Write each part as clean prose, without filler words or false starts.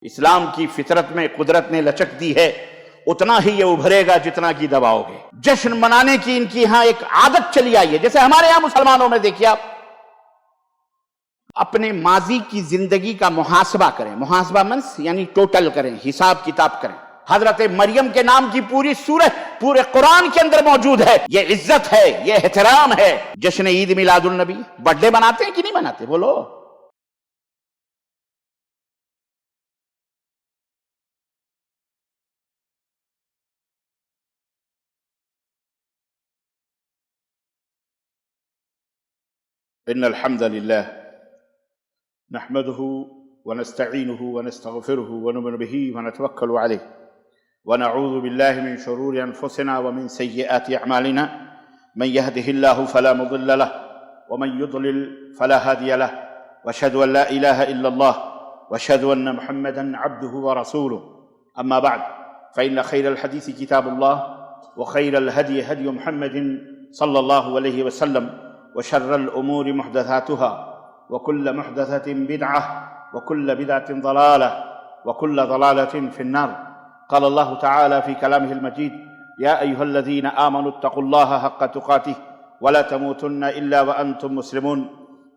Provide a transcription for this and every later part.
اسلام کی فطرت میں قدرت نے لچک دی ہے، اتنا ہی یہ ابھرے گا جتنا کی دباؤ گے۔ جشن منانے کی ان کی یہاں ایک عادت چلی آئی ہے، جیسے ہمارے یہاں مسلمانوں میں دیکھیے آپ اپنے ماضی کی زندگی کا محاسبہ کریں، محاسبہ منس یعنی ٹوٹل کریں، حساب کتاب کریں۔ حضرت مریم کے نام کی پوری سورت پورے قرآن کے اندر موجود ہے۔ یہ عزت ہے، یہ احترام ہے۔ جشن عید میلاد النبی، برتھ ڈے مناتے ہیں کہ نہیں مناتے؟ بولو۔ ان الحمد للہ نحمده ونستعینه ونستغفره ونؤمن به ونتوکل علیہ ونعوذ باللہ من شرور انفسنا ومن سیئات اعمالنا من يهده الله فلا مضل له ومن يضلل فلا هادي له واشهد ان لا اله الا الله واشهد ان محمدا عبده ورسوله اما بعد فان خير الحديث كتاب الله وخير الهدي هدي محمد صلى الله عليه وسلم وشر الأمور محدثاتها وكل محدثة بدعة وكل بدعة ضلالة وكل ضلالة في النار. قال الله تعالى في كلامه المجيد: يا أيها الذين آمنوا اتقوا الله حق تقاته ولا تموتن إلا وأنتم مسلمون.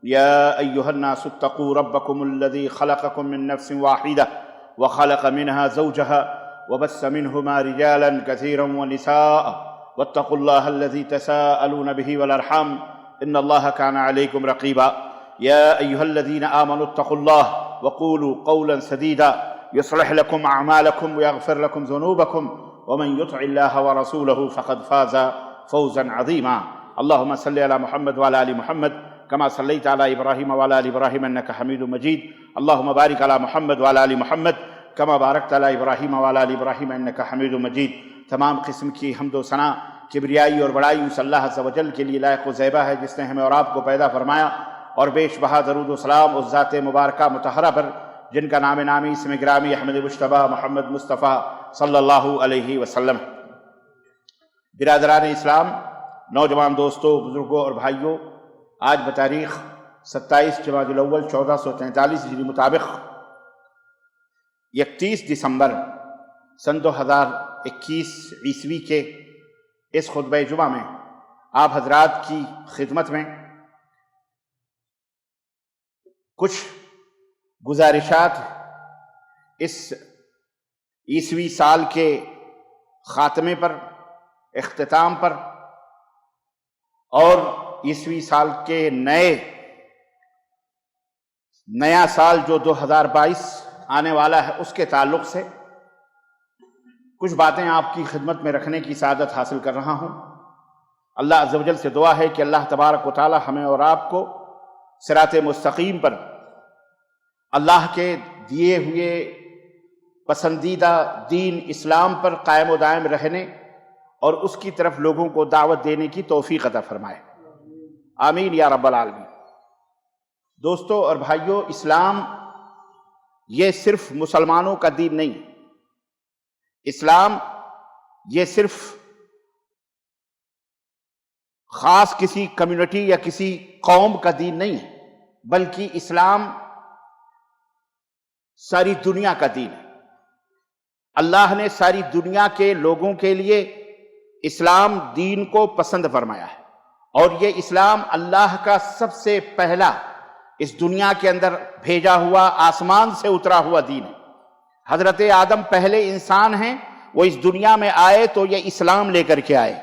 يا أيها الناس اتقوا ربكم الذي خلقكم من نفس واحدة وخلق منها زوجها وبث منهما رجالا كثيرا ونساء واتقوا الله الذي تساءلون به والأرحام إن الله كان عليكم رقيبا. يا أيها الذين آمنوا اتقوا الله وقولوا قولا سديدا يصلح لكم أعمالكم ويغفر لكم ذنوبكم ومن يطع الله ورسوله فقد فاز فوزا عظيما. اللهم صل على محمد وعلى آل محمد كما صليت على إبراهيم وعلى آل إبراهيم إنك حميد مجيد. اللهم بارك على محمد وعلى آل محمد كما باركت على إبراهيم وعلى آل إبراهيم إنك حميد مجيد. تمام قسم کی حمد و ثنا، کبریائی اور بڑائی اس اللہ عز و جل کے لیے لائق و زیبہ ہے جس نے ہمیں اور آپ کو پیدا فرمایا، اور بیش بہا درود و سلام اس ذات مبارکہ مطہرہ پر جن کا نام نامی اسم گرامی احمد مجتبیٰ محمد مصطفیٰ صلی اللہ علیہ وسلم. برادران اسلام، نوجوان دوستوں، بزرگوں اور بھائیوں، آج بتاریخ 27 جمادی الاول 1443 ہجری مطابق 31 دسمبر سن 2021 عیسوی کے اس خطبہ جمعہ میں آپ حضرات کی خدمت میں کچھ گزارشات اس عیسوی سال کے خاتمے پر، اختتام پر، اور عیسوی سال کے نیا سال جو 2022 آنے والا ہے اس کے تعلق سے کچھ باتیں آپ کی خدمت میں رکھنے کی سعادت حاصل کر رہا ہوں. اللہ عز و جل سے دعا ہے کہ اللہ تبارک و تعالی ہمیں اور آپ کو صراط مستقیم پر اللہ کے دیے ہوئے پسندیدہ دین اسلام پر قائم و دائم رہنے اور اس کی طرف لوگوں کو دعوت دینے کی توفیق عطا فرمائے. آمین یا رب العالمین. دوستو اور بھائیوں، اسلام یہ صرف مسلمانوں کا دین نہیں، اسلام یہ صرف خاص کسی کمیونٹی یا کسی قوم کا دین نہیں ہے، بلکہ اسلام ساری دنیا کا دین ہے. اللہ نے ساری دنیا کے لوگوں کے لیے اسلام دین کو پسند فرمایا ہے، اور یہ اسلام اللہ کا سب سے پہلا اس دنیا کے اندر بھیجا ہوا آسمان سے اترا ہوا دین ہے. حضرت آدم پہلے انسان ہیں، وہ اس دنیا میں آئے تو یہ اسلام لے کر کے آئے.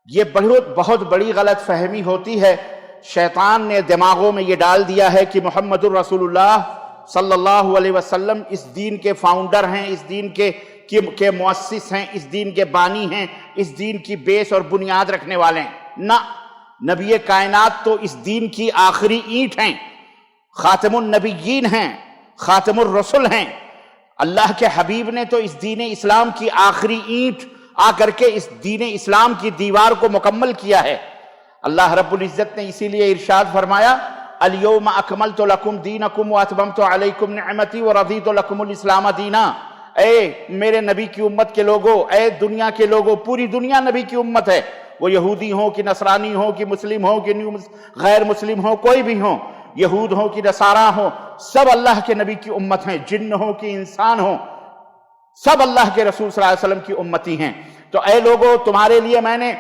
یہ بہت بڑی غلط فہمی ہوتی ہے. شیطان نے دماغوں میں یہ ڈال دیا ہے کہ محمد الرسول اللہ صلی اللہ علیہ وسلم اس دین کے فاؤنڈر ہیں، اس دین کے مؤسس ہیں، اس دین کے بانی ہیں، اس دین کی بیس اور بنیاد رکھنے والے ہیں. نہ، نبی کائنات تو اس دین کی آخری اینٹ ہیں، خاتم النبیین ہیں، خاتم الرسل ہیں. اللہ کے حبیب نے تو اس دین اسلام کی آخری اینٹ آ کر کے اس دین اسلام کی دیوار کو مکمل کیا ہے. اللہ رب العزت نے اسی لیے ارشاد فرمایا: الیوم اکملت لکم دینکم واتممت علیکم نعمتی ورضیت لکم الاسلام دینا. اے میرے نبی کی امت کے لوگوں، اے دنیا کے لوگوں، پوری دنیا نبی کی امت ہے، وہ یہودی ہوں کہ نصرانی ہوں کہ مسلم ہوں کہ غیر مسلم ہوں، کوئی بھی ہوں، یہود ہوں کہ نصارہ ہوں، سب اللہ کے نبی کی امت ہیں، جن ہوں کہ انسان ہوں، سب اللہ کے رسول صلی اللہ علیہ وسلم کی امتی ہیں۔ تو اے لوگو، تمہارے لیے میں نے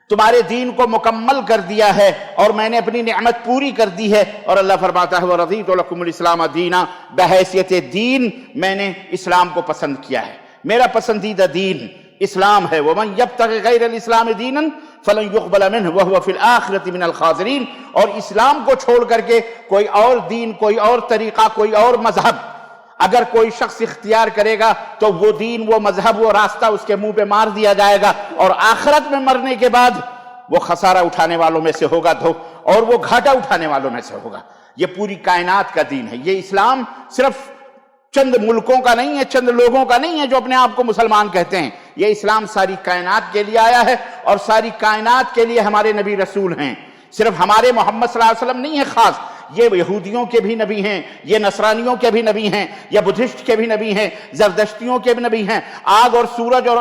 تمہارے دین کو مکمل کر دیا ہے اور میں نے اپنی نعمت پوری کر دی ہے، اور اللہ فرماتا ہے وَرَضِيتُ لَكُمُ الْإِسْلَامَ دِينًا، بحیثیت دین میں نے اسلام کو پسند کیا ہے، میرا پسندیدہ دین اسلام ہے۔ وَمَنْ يَبْتَغِ غَيْرَ الْإِسْلَامِ دِينًا فَلَنْ يُقْبَلَ مِنْهُ وَهُوَ فِي الْآخِرَةِ مِنَ الْخَاسِرِينَ، اور اسلام کو چھوڑ کر کے کوئی اور دین، کوئی اور طریقہ، کوئی اور مذہب اگر کوئی شخص اختیار کرے گا تو وہ دین، وہ مذہب، وہ راستہ اس کے منہ پہ مار دیا جائے گا، اور آخرت میں مرنے کے بعد وہ خسارہ اٹھانے والوں میں سے ہوگا، اور وہ گھاٹا اٹھانے والوں میں سے ہوگا۔ یہ پوری کائنات کا دین ہے۔ یہ اسلام صرف چند ملکوں کا نہیں ہے، چند لوگوں کا نہیں ہے جو اپنے آپ کو مسلمان کہتے ہیں۔ یہ اسلام ساری کائنات کے لیے آیا ہے، اور ساری کائنات کے لیے ہمارے نبی رسول ہیں۔ صرف ہمارے محمد صلی اللہ علیہ وسلم نہیں ہے خاص، یہ یہودیوں کے بھی نبی ہیں، یہ نصرانیوں کے بھی نبی ہیں، یہ بدھسٹ کے بھی نبی ہیں، زردشتیوں کے بھی نبی ہیں، آگ اور سورج اور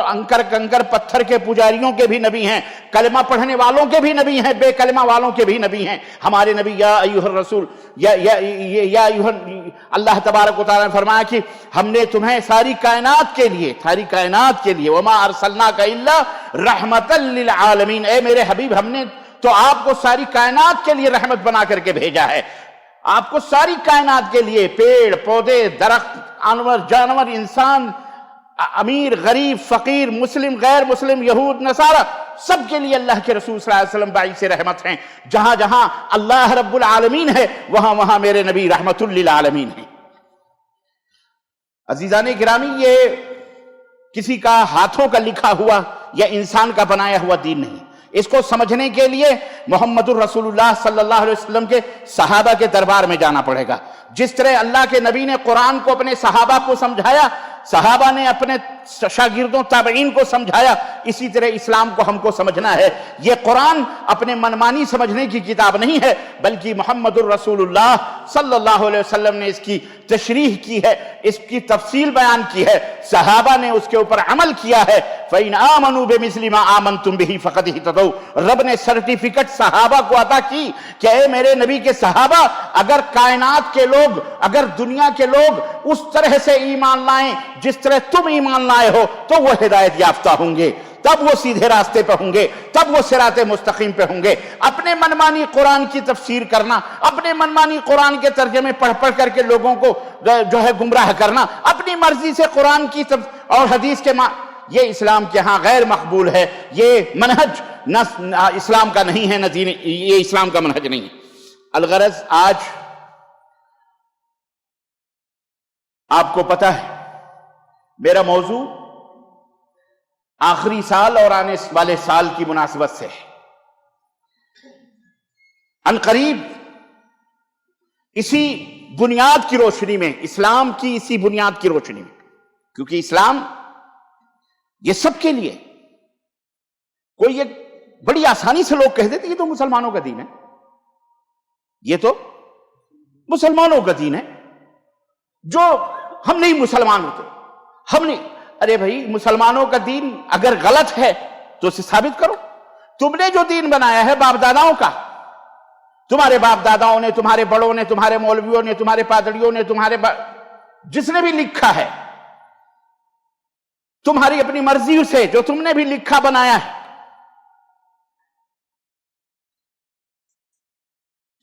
کنکر پتھر کے پجاریوں کے بھی نبی ہیں، کلمہ پڑھنے والوں کے بھی نبی ہیں، بے کلمہ والوں کے بھی نبی ہیں۔ ہمارے نبی یا ایھا الرسول، یا ایھا، اللہ تبارک و تعالیٰ نے فرمایا کہ ہم نے تمہیں ساری کائنات کے لیے وما ارسلناک الا رحمتا للعالمین، اے میرے حبیب ہم نے تو آپ کو ساری کائنات کے لیے رحمت بنا کر کے بھیجا ہے۔ آپ کو ساری کائنات کے لیے، پیڑ پودے، درخت، جانور، انسان، امیر غریب، فقیر، مسلم غیر مسلم، یہود نصارہ، سب کے لیے اللہ کے رسول صلی اللہ علیہ وسلم باعث رحمت ہیں۔ جہاں جہاں اللہ رب العالمین ہے وہاں وہاں میرے نبی رحمت للعالمین ہیں۔ عزیزان گرامی، یہ کسی کا ہاتھوں کا لکھا ہوا یا انسان کا بنایا ہوا دین نہیں۔ اس کو سمجھنے کے لیے محمد الرسول اللہ صلی اللہ علیہ وسلم کے صحابہ کے دربار میں جانا پڑے گا۔ جس طرح اللہ کے نبی نے قرآن کو اپنے صحابہ کو سمجھایا، صحابہ نے اپنے شاگردوں تابعین کو سمجھایا، اسی طرح اسلام کو ہم کو سمجھنا ہے۔ یہ قرآن اپنے منمانی سمجھنے کی کتاب نہیں ہے، بلکہ محمد الرسول اللہ صلی اللہ علیہ وسلم نے اس کی تشریح کی ہے، اس کی تفصیل بیان کی ہے، صحابہ نے اس کے اوپر عمل کیا ہے۔ فَإِنْ آمَنُوا بِمِثْلِ مَا آمَنْتُمْ بِهِ فَقَدْ اهْتَدَوْا، رب نے سرٹیفکیٹ صحابہ کو عطا کی کہ اے میرے نبی کے صحابہ، اگر کائنات کے لوگ، اگر دنیا کے لوگ اس طرح سے ایمان لائیں جس طرح تم ایمان لائے ہو تو وہ ہدایت یافتہ ہوں گے، تب وہ سیدھے راستے پہ ہوں گے، تب وہ صراط مستقیم پہ ہوں گے۔ اپنے منمانی قرآن کی تفسیر کرنا، اپنے منمانی قرآن کے ترجمے پڑھ پڑھ کر کے لوگوں کو جو ہے گمراہ کرنا، اپنی مرضی سے قرآن کی اور حدیث کے یہ اسلام کے ہاں غیر مقبول ہے۔ یہ منہج نہ اسلام کا نہیں ہے، نہ دین، یہ اسلام کا منہج نہیں ہے۔ الغرض آج آپ کو پتہ ہے میرا موضوع آخری سال اور آنے والے سال کی مناسبت سے ہے۔ ان قریب اسی بنیاد کی روشنی میں، اسلام کی اسی بنیاد کی روشنی میں، کیونکہ اسلام یہ سب کے لیے، کوئی یہ بڑی آسانی سے لوگ کہہ دیتے یہ تو مسلمانوں کا دین ہے، یہ تو مسلمانوں کا دین ہے، جو ہم نہیں مسلمان ہوتے، ہم نہیں۔ ارے بھائی، مسلمانوں کا دین اگر غلط ہے تو اسے ثابت کرو۔ تم نے جو دین بنایا ہے باپ داداؤں کا، تمہارے باپ داداؤں نے، تمہارے بڑوں نے، تمہارے مولویوں نے، تمہارے پادریوں نے، جس نے بھی لکھا ہے، تمہاری اپنی مرضی سے جو تم نے بھی لکھا بنایا ہے،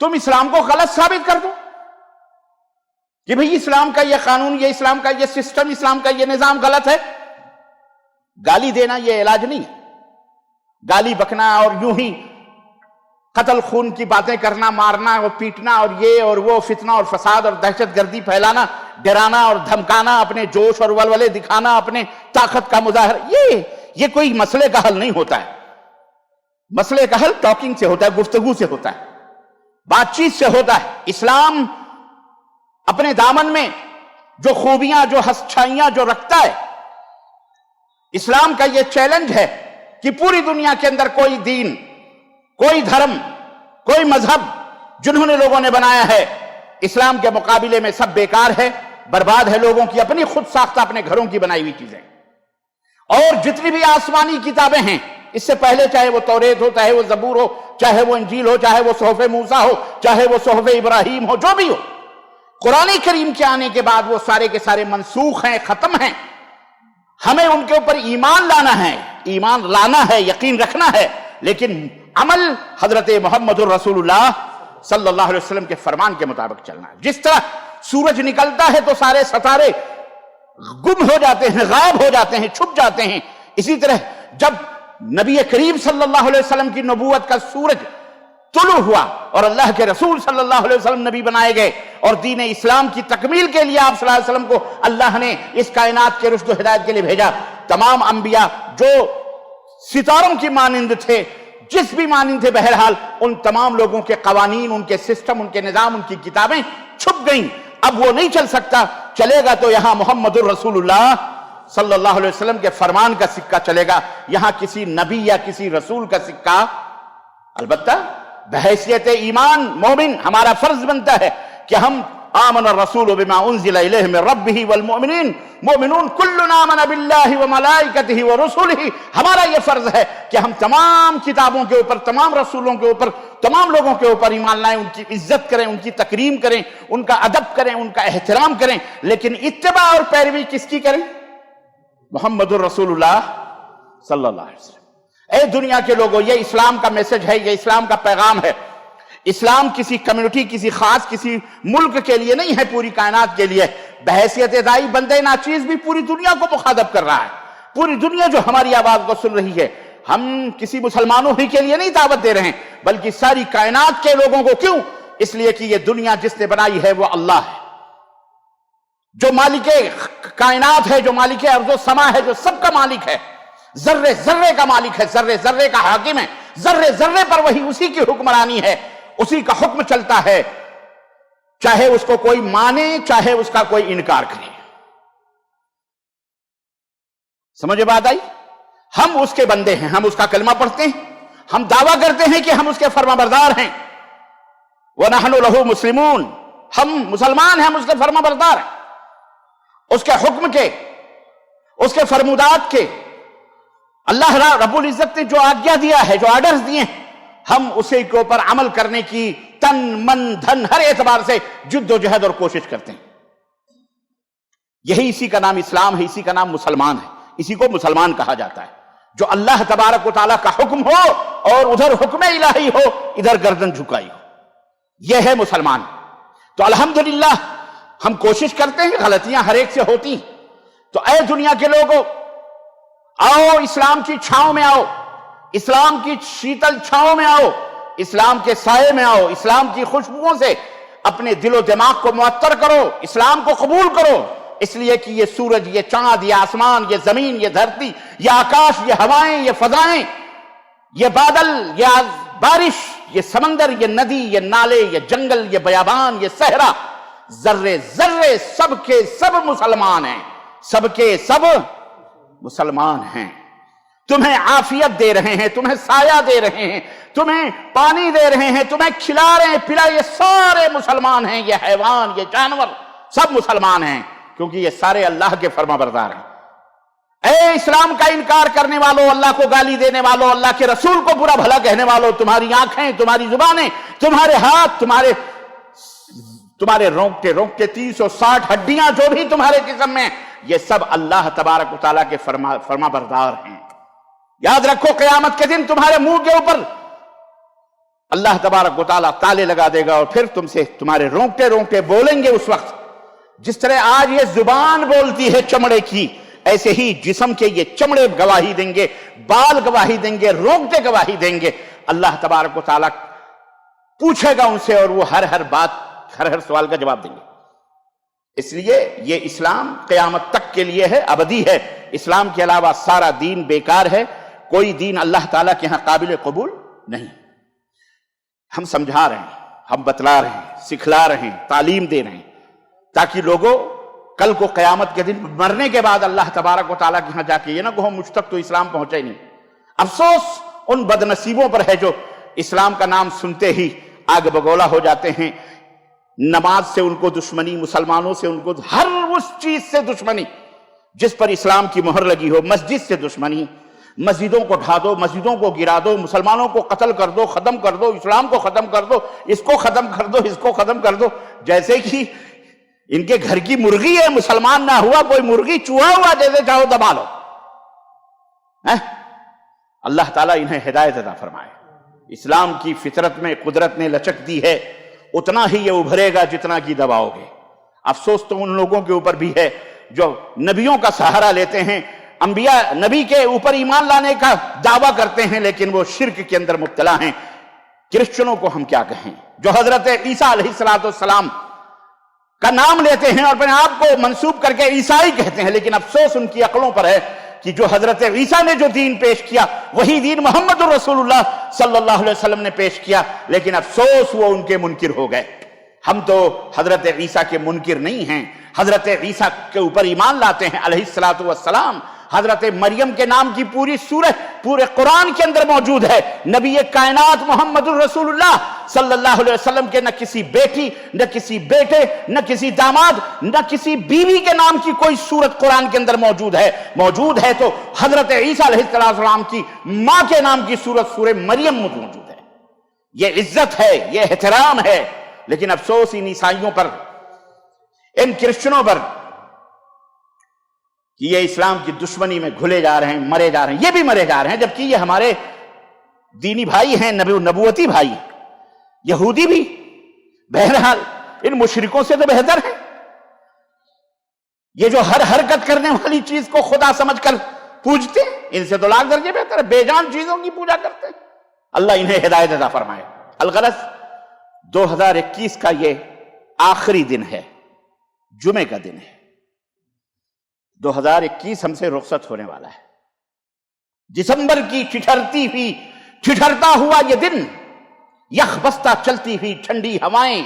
تم اسلام کو غلط ثابت کر دو کہ بھئی اسلام کا یہ قانون، یہ اسلام کا یہ سسٹم، اسلام کا یہ نظام غلط ہے۔ گالی دینا یہ علاج نہیں ہے۔ گالی بکنا اور یوں ہی قتل خون کی باتیں کرنا، مارنا اور پیٹنا اور یہ اور وہ، فتنہ اور فساد اور دہشت گردی پھیلانا، ڈرانا اور دھمکانا، اپنے جوش اور ولولے دکھانا، اپنے طاقت کا مظاہرہ، یہ کوئی مسئلے کا حل نہیں ہوتا ہے۔ مسئلے کا حل ٹاکنگ سے ہوتا ہے، گفتگو سے ہوتا ہے، بات چیت سے ہوتا ہے۔ اسلام اپنے دامن میں جو خوبیاں، جو ہسچائیاں جو رکھتا ہے، اسلام کا یہ چیلنج ہے کہ پوری دنیا کے اندر کوئی دین، کوئی دھرم، کوئی مذہب جنہوں نے لوگوں نے بنایا ہے، اسلام کے مقابلے میں سب بیکار ہے، برباد ہے، لوگوں کی اپنی خود ساختہ اپنے گھروں کی بنائی ہوئی چیزیں۔ اور جتنی بھی آسمانی کتابیں ہیں اس سے پہلے چاہے وہ توریت ہو، چاہے وہ زبور ہو، چاہے وہ انجیل ہو، چاہے وہ صحف موسیٰ ہو، چاہے وہ صحف ابراہیم ہو، جو بھی ہو، قرآن کریم کے آنے کے بعد وہ سارے کے سارے منسوخ ہیں، ختم ہیں۔ ہمیں ان کے اوپر ایمان لانا ہے، یقین رکھنا ہے، لیکن عمل حضرت محمد الرسول اللہ صلی اللہ علیہ وسلم کے فرمان کے مطابق چلنا ہے۔ جس طرح سورج نکلتا ہے تو سارے ستارے گم ہو جاتے ہیں، غائب ہو جاتے ہیں، چھپ جاتے ہیں، اسی طرح جب نبی کریم صلی اللہ علیہ وسلم کی نبوت کا سورج طلوع ہوا اور اللہ کے رسول صلی اللہ علیہ وسلم نبی بنائے گئے اور دین اسلام کی تکمیل کے لیے آپ صلی اللہ علیہ وسلم کو اللہ نے اس کائنات کے رشد و ہدایت کے لیے بھیجا، تمام انبیاء جو ستاروں کی مانند تھے، جس بھی مانند تھے، بہرحال ان تمام لوگوں کے قوانین، ان کے سسٹم، ان کے نظام، ان کی کتابیں چھپ گئیں۔ اب وہ نہیں چل سکتا، چلے گا تو یہاں محمد الرسول اللہ صلی اللہ علیہ وسلم کے فرمان کا سکہ چلے گا، یہاں کسی نبی یا کسی رسول کا سکہ۔ البتہ بحیثیت ایمان مومن ہمارا فرض بنتا ہے کہ ہم آمن الرسول بما انزل الیہ من ربہ والمؤمنین، مومنون کلنا آمن باللہ وملائکتہ ورسلہ، ہمارا یہ فرض ہے کہ ہم تمام کتابوں کے اوپر، تمام رسولوں کے اوپر، تمام لوگوں کے اوپر ایمان لائیں، ان کی عزت کریں، ان کی تکریم کریں، ان کا ادب کریں، ان کا احترام کریں، لیکن اتباع اور پیروی کس کی کریں؟ محمد الرسول اللہ صلی اللہ علیہ وسلم۔ اے دنیا کے لوگوں، یہ اسلام کا میسج ہے، یہ اسلام کا پیغام ہے۔ اسلام کسی کمیونٹی، کسی خاص، کسی ملک کے لیے نہیں ہے، پوری کائنات کے لیے۔ بحیثیت داعی بندے ناچیز بھی پوری دنیا کو مخاطب کر رہا ہے، پوری دنیا جو ہماری آواز کو سن رہی ہے۔ ہم کسی مسلمانوں ہی کے لیے نہیں دعوت دے رہے ہیں، بلکہ ساری کائنات کے لوگوں کو۔ کیوں؟ اس لیے کہ یہ دنیا جس نے بنائی ہے وہ اللہ ہے، جو مالک کائنات ہے، جو مالک ارض و سما ہے، جو سب کا مالک ہے، ذرے ذرے کا مالک ہے، ذرے ذرے کا حاکم ہے، ذرے ذرے پر وہی اسی کی حکمرانی ہے، اسی کا حکم چلتا ہے، چاہے اس کو کوئی مانے، چاہے اس کا کوئی انکار کرے۔ سمجھے بات آئی؟ ہم اس کے بندے ہیں، ہم اس کا کلمہ پڑھتے ہیں، ہم دعویٰ کرتے ہیں کہ ہم اس کے فرما بردار ہیں، وَنَحْنُ لَهُ مُسْلِمُونَ، ہم مسلمان ہیں، ہم اس کے فرما بردار ہیں، اس کے حکم کے، اس کے فرمودات کے۔ اللہ رب العزت نے جو آگیا دیا ہے، جو آرڈرز دیے ہیں، ہم اسے کے اوپر عمل کرنے کی تن من دھن ہر اعتبار سے جد و جہد اور کوشش کرتے ہیں۔ یہی اسی کا نام اسلام ہے، اسی کا نام مسلمان ہے، اسی کو مسلمان کہا جاتا ہے، جو اللہ تبارک و تعالیٰ کا حکم ہو اور ادھر حکم الہی ہو، ادھر گردن جھکائی ہو، یہ ہے مسلمان۔ تو الحمدللہ ہم کوشش کرتے ہیں، غلطیاں ہر ایک سے ہوتی ہیں۔ تو اے دنیا کے لوگوں، آؤ اسلام کی چھاؤں میں آؤ، اسلام کی شیتل چھاؤں میں آؤ، اسلام کے سائے میں آؤ، اسلام کی خوشبوؤں سے اپنے دل و دماغ کو معطر کرو، اسلام کو قبول کرو، اس لیے کہ یہ سورج، یہ چاند، یہ آسمان، یہ زمین، یہ دھرتی، یہ آکاش، یہ ہوائیں، یہ فضائیں، یہ بادل، یہ بارش، یہ سمندر، یہ ندی، یہ نالے، یہ جنگل، یہ بیابان، یہ صحرا، ذرے ذرے سب کے سب مسلمان ہیں، سب کے سب مسلمان ہیں۔ تمہیں عافیت دے رہے ہیں، تمہیں سایہ دے رہے ہیں، تمہیں پانی دے رہے ہیں، تمہیں کھلا رہے ہیں، پلا، یہ سارے مسلمان ہیں، یہ حیوان، یہ جانور سب مسلمان ہیں، کیونکہ یہ سارے اللہ کے فرما بردار ہیں۔ اے اسلام کا انکار کرنے والوں، اللہ کو گالی دینے والوں، اللہ کے رسول کو برا بھلا کہنے والوں، تمہاری آنکھیں، تمہاری زبانیں، تمہارے ہاتھ، تمہارے رونگٹے 360 ہڈیاں جو بھی تمہارے جسم میں، یہ سب اللہ تبارک و تعالیٰ کے فرما بردار ہیں۔ یاد رکھو، قیامت کے دن تمہارے منہ کے اوپر اللہ تبارک و تعالیٰ تالے لگا دے گا، اور پھر تم سے تمہارے رونگٹے بولیں گے اس وقت۔ جس طرح آج یہ زبان بولتی ہے چمڑے کی، ایسے ہی جسم کے یہ چمڑے گواہی دیں گے، بال گواہی دیں گے، رونگٹے گواہی دیں گے۔ اللہ تبارک و تعالیٰ پوچھے گا ان سے، اور وہ ہر بات، ہر سوال کا جواب دیں گے۔ اس لیے یہ اسلام قیامت تک کے لیے ہے، ابدی ہے۔ اسلام کے علاوہ سارا دین بیکار ہے، کوئی دین اللہ تعالیٰ کے ہاں قابل قبول نہیں۔ ہم سمجھا رہے ہیں، ہم بتلا رہے ہیں، سکھلا رہے ہیں، تعلیم دے رہے ہیں، تاکہ لوگوں کل کو قیامت کے دن مرنے کے بعد اللہ تبارک و تعالیٰ کے ہاں جا کے یہ نہ کہو مجھ تک تو اسلام پہنچا ہی نہیں۔ افسوس ان بد نصیبوں پر ہے جو اسلام کا نام سنتے ہی آگ بگولا ہو جاتے ہیں۔ نماز سے ان کو دشمنی، مسلمانوں سے ان کو ہر اس چیز سے دشمنی جس پر اسلام کی مہر لگی ہو، مسجد سے دشمنی، مسجدوں کو ڈھا دو، مسجدوں کو گرا دو، مسلمانوں کو قتل کر دو، ختم کر دو، اسلام کو ختم کر دو، اس کو ختم کر دو، اس کو ختم کر دو، جیسے کہ ان کے گھر کی مرغی ہے، مسلمان نہ ہوا کوئی مرغی، چوہا ہوا، جیسے چاہو دبا لو۔ اللہ تعالیٰ انہیں ہدایت عطا فرمائے۔ اسلام کی فطرت میں قدرت نے لچک دی ہے، اتنا ہی یہ ابھرے گا جتنا کی دباؤ گے۔ افسوس تو ان لوگوں کے اوپر بھی ہے جو نبیوں کا سہارا لیتے ہیں، انبیاء نبی کے اوپر ایمان لانے کا دعویٰ کرتے ہیں لیکن وہ شرک کے اندر مبتلا ہیں۔ کرسچنوں کو ہم کیا کہیں جو حضرت عیسیٰ علیہ السلام کا نام لیتے ہیں اور اپنے آپ کو منسوب کر کے عیسائی کہتے ہیں، لیکن افسوس ان کی عقلوں پر ہے کہ جو حضرت عیسیٰ نے جو دین پیش کیا وہی دین محمد رسول اللہ صلی اللہ علیہ وسلم نے پیش کیا، لیکن افسوس وہ ان کے منکر ہو گئے۔ ہم تو حضرت عیسیٰ کے منکر نہیں ہیں، حضرت عیسیٰ کے اوپر ایمان لاتے ہیں علیہ السلام۔ حضرت مریم کے نام کی پوری سورت پورے قرآن کے اندر موجود ہے۔ نبی کائنات محمد الرسول اللہ صلی اللہ علیہ وسلم کے نہ کسی بیٹی، نہ کسی بیٹے، نہ کسی داماد، نہ کسی بیوی کے نام کی کوئی سورت قرآن کے اندر موجود ہے تو حضرت عیسیٰ علیہ السلام کی ماں کے نام کی سورت سورہ مریم موجود ہے۔ یہ عزت ہے، یہ احترام ہے، لیکن افسوس ان عیسائیوں پر، ان کرسچنوں پر کہ یہ اسلام کی دشمنی میں گھلے جا رہے ہیں، مرے جا رہے ہیں، یہ بھی مرے جا رہے ہیں، جبکہ یہ ہمارے دینی بھائی ہیں، نبوتی بھائی، یہودی بھی بہرحال ان مشرکوں سے تو بہتر ہے۔ یہ جو ہر حرکت کرنے والی چیز کو خدا سمجھ کر پوجتے ہیں، ان سے تو لاکھ درجے بہتر ہے، بے جان چیزوں کی پوجا کرتے ہیں۔ اللہ انہیں ہدایت عطا فرمائے۔ الغرض 2021 کا یہ آخری دن ہے، جمعے کا دن ہے۔ 2021 ہم سے رخصت ہونے والا ہے۔ دسمبر کی ٹھٹھرتا ہوا یہ دن، یخ بستہ چلتی ہوئی ٹھنڈی ہوائیں،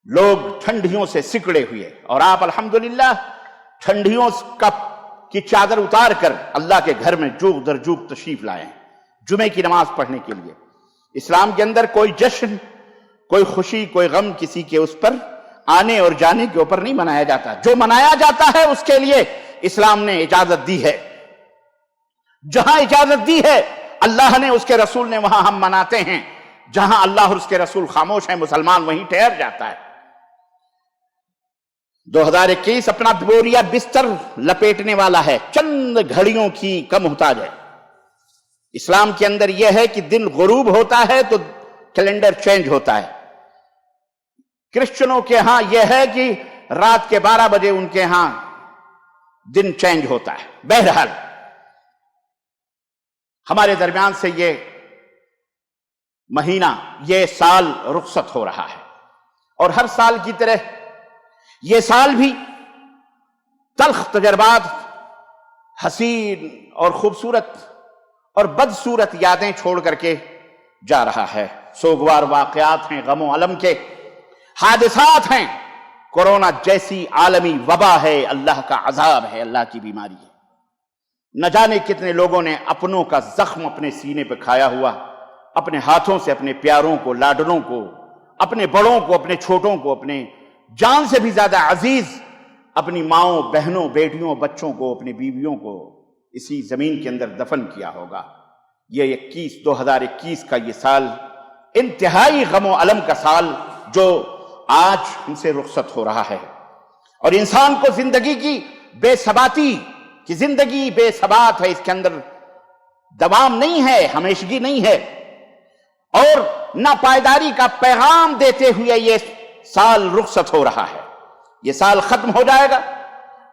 لوگ ٹھنڈیوں سے سکڑے ہوئے، اور آپ الحمدللہ ٹھنڈیوں کی چادر اتار کر اللہ کے گھر میں جوق در جوق تشریف لائے ہیں جمعے کی نماز پڑھنے کے لیے۔ اسلام کے اندر کوئی جشن، کوئی خوشی، کوئی غم کسی کے اس پر آنے اور جانے کے اوپر نہیں منایا جاتا۔ جو منایا جاتا ہے اس کے لیے اسلام نے اجازت دی ہے۔ جہاں اجازت دی ہے اللہ نے، اس کے رسول نے، وہاں ہم مناتے ہیں۔ جہاں اللہ اور اس کے رسول خاموش ہیں مسلمان وہیں ٹھہر جاتا ہے۔ 2021 اپنا بوریا بستر لپیٹنے والا ہے، چند گھڑیوں کی کم محتاج ہے۔ اسلام کے اندر یہ ہے کہ دن غروب ہوتا ہے تو کیلنڈر چینج ہوتا ہے۔ کرسچنوں کے ہاں یہ ہے کہ رات کے 12 بجے ان کے ہاں دن چینج ہوتا ہے۔ بہرحال ہمارے درمیان سے یہ مہینہ، یہ سال رخصت ہو رہا ہے، اور ہر سال کی طرح یہ سال بھی تلخ تجربات، حسین اور خوبصورت اور بدصورت یادیں چھوڑ کر کے جا رہا ہے۔ سوگوار واقعات ہیں، غم و الم کے حادثات ہیں، کورونا جیسی عالمی وبا ہے، اللہ کا عذاب ہے، اللہ کی بیماری ہے۔ نہ جانے کتنے لوگوں نے اپنوں کا زخم اپنے سینے پہ کھایا ہوا، اپنے ہاتھوں سے اپنے پیاروں کو، لاڈلوں کو، اپنے بڑوں کو، اپنے چھوٹوں کو، اپنے جان سے بھی زیادہ عزیز اپنی ماؤں، بہنوں، بیٹیوں، بچوں کو، اپنی بیویوں کو اسی زمین کے اندر دفن کیا ہوگا۔ یہ 2021 کا یہ سال انتہائی غم و الم کا سال جو آج ہم سے رخصت ہو رہا ہے، اور انسان کو زندگی کی بے ثباتی کی زندگی بے ثبات ہے، اس کے اندر دوام نہیں ہے، ہمیشگی نہیں ہے، اور ناپائیداری کا پیغام دیتے ہوئے یہ سال رخصت ہو رہا ہے۔ یہ سال ختم ہو جائے گا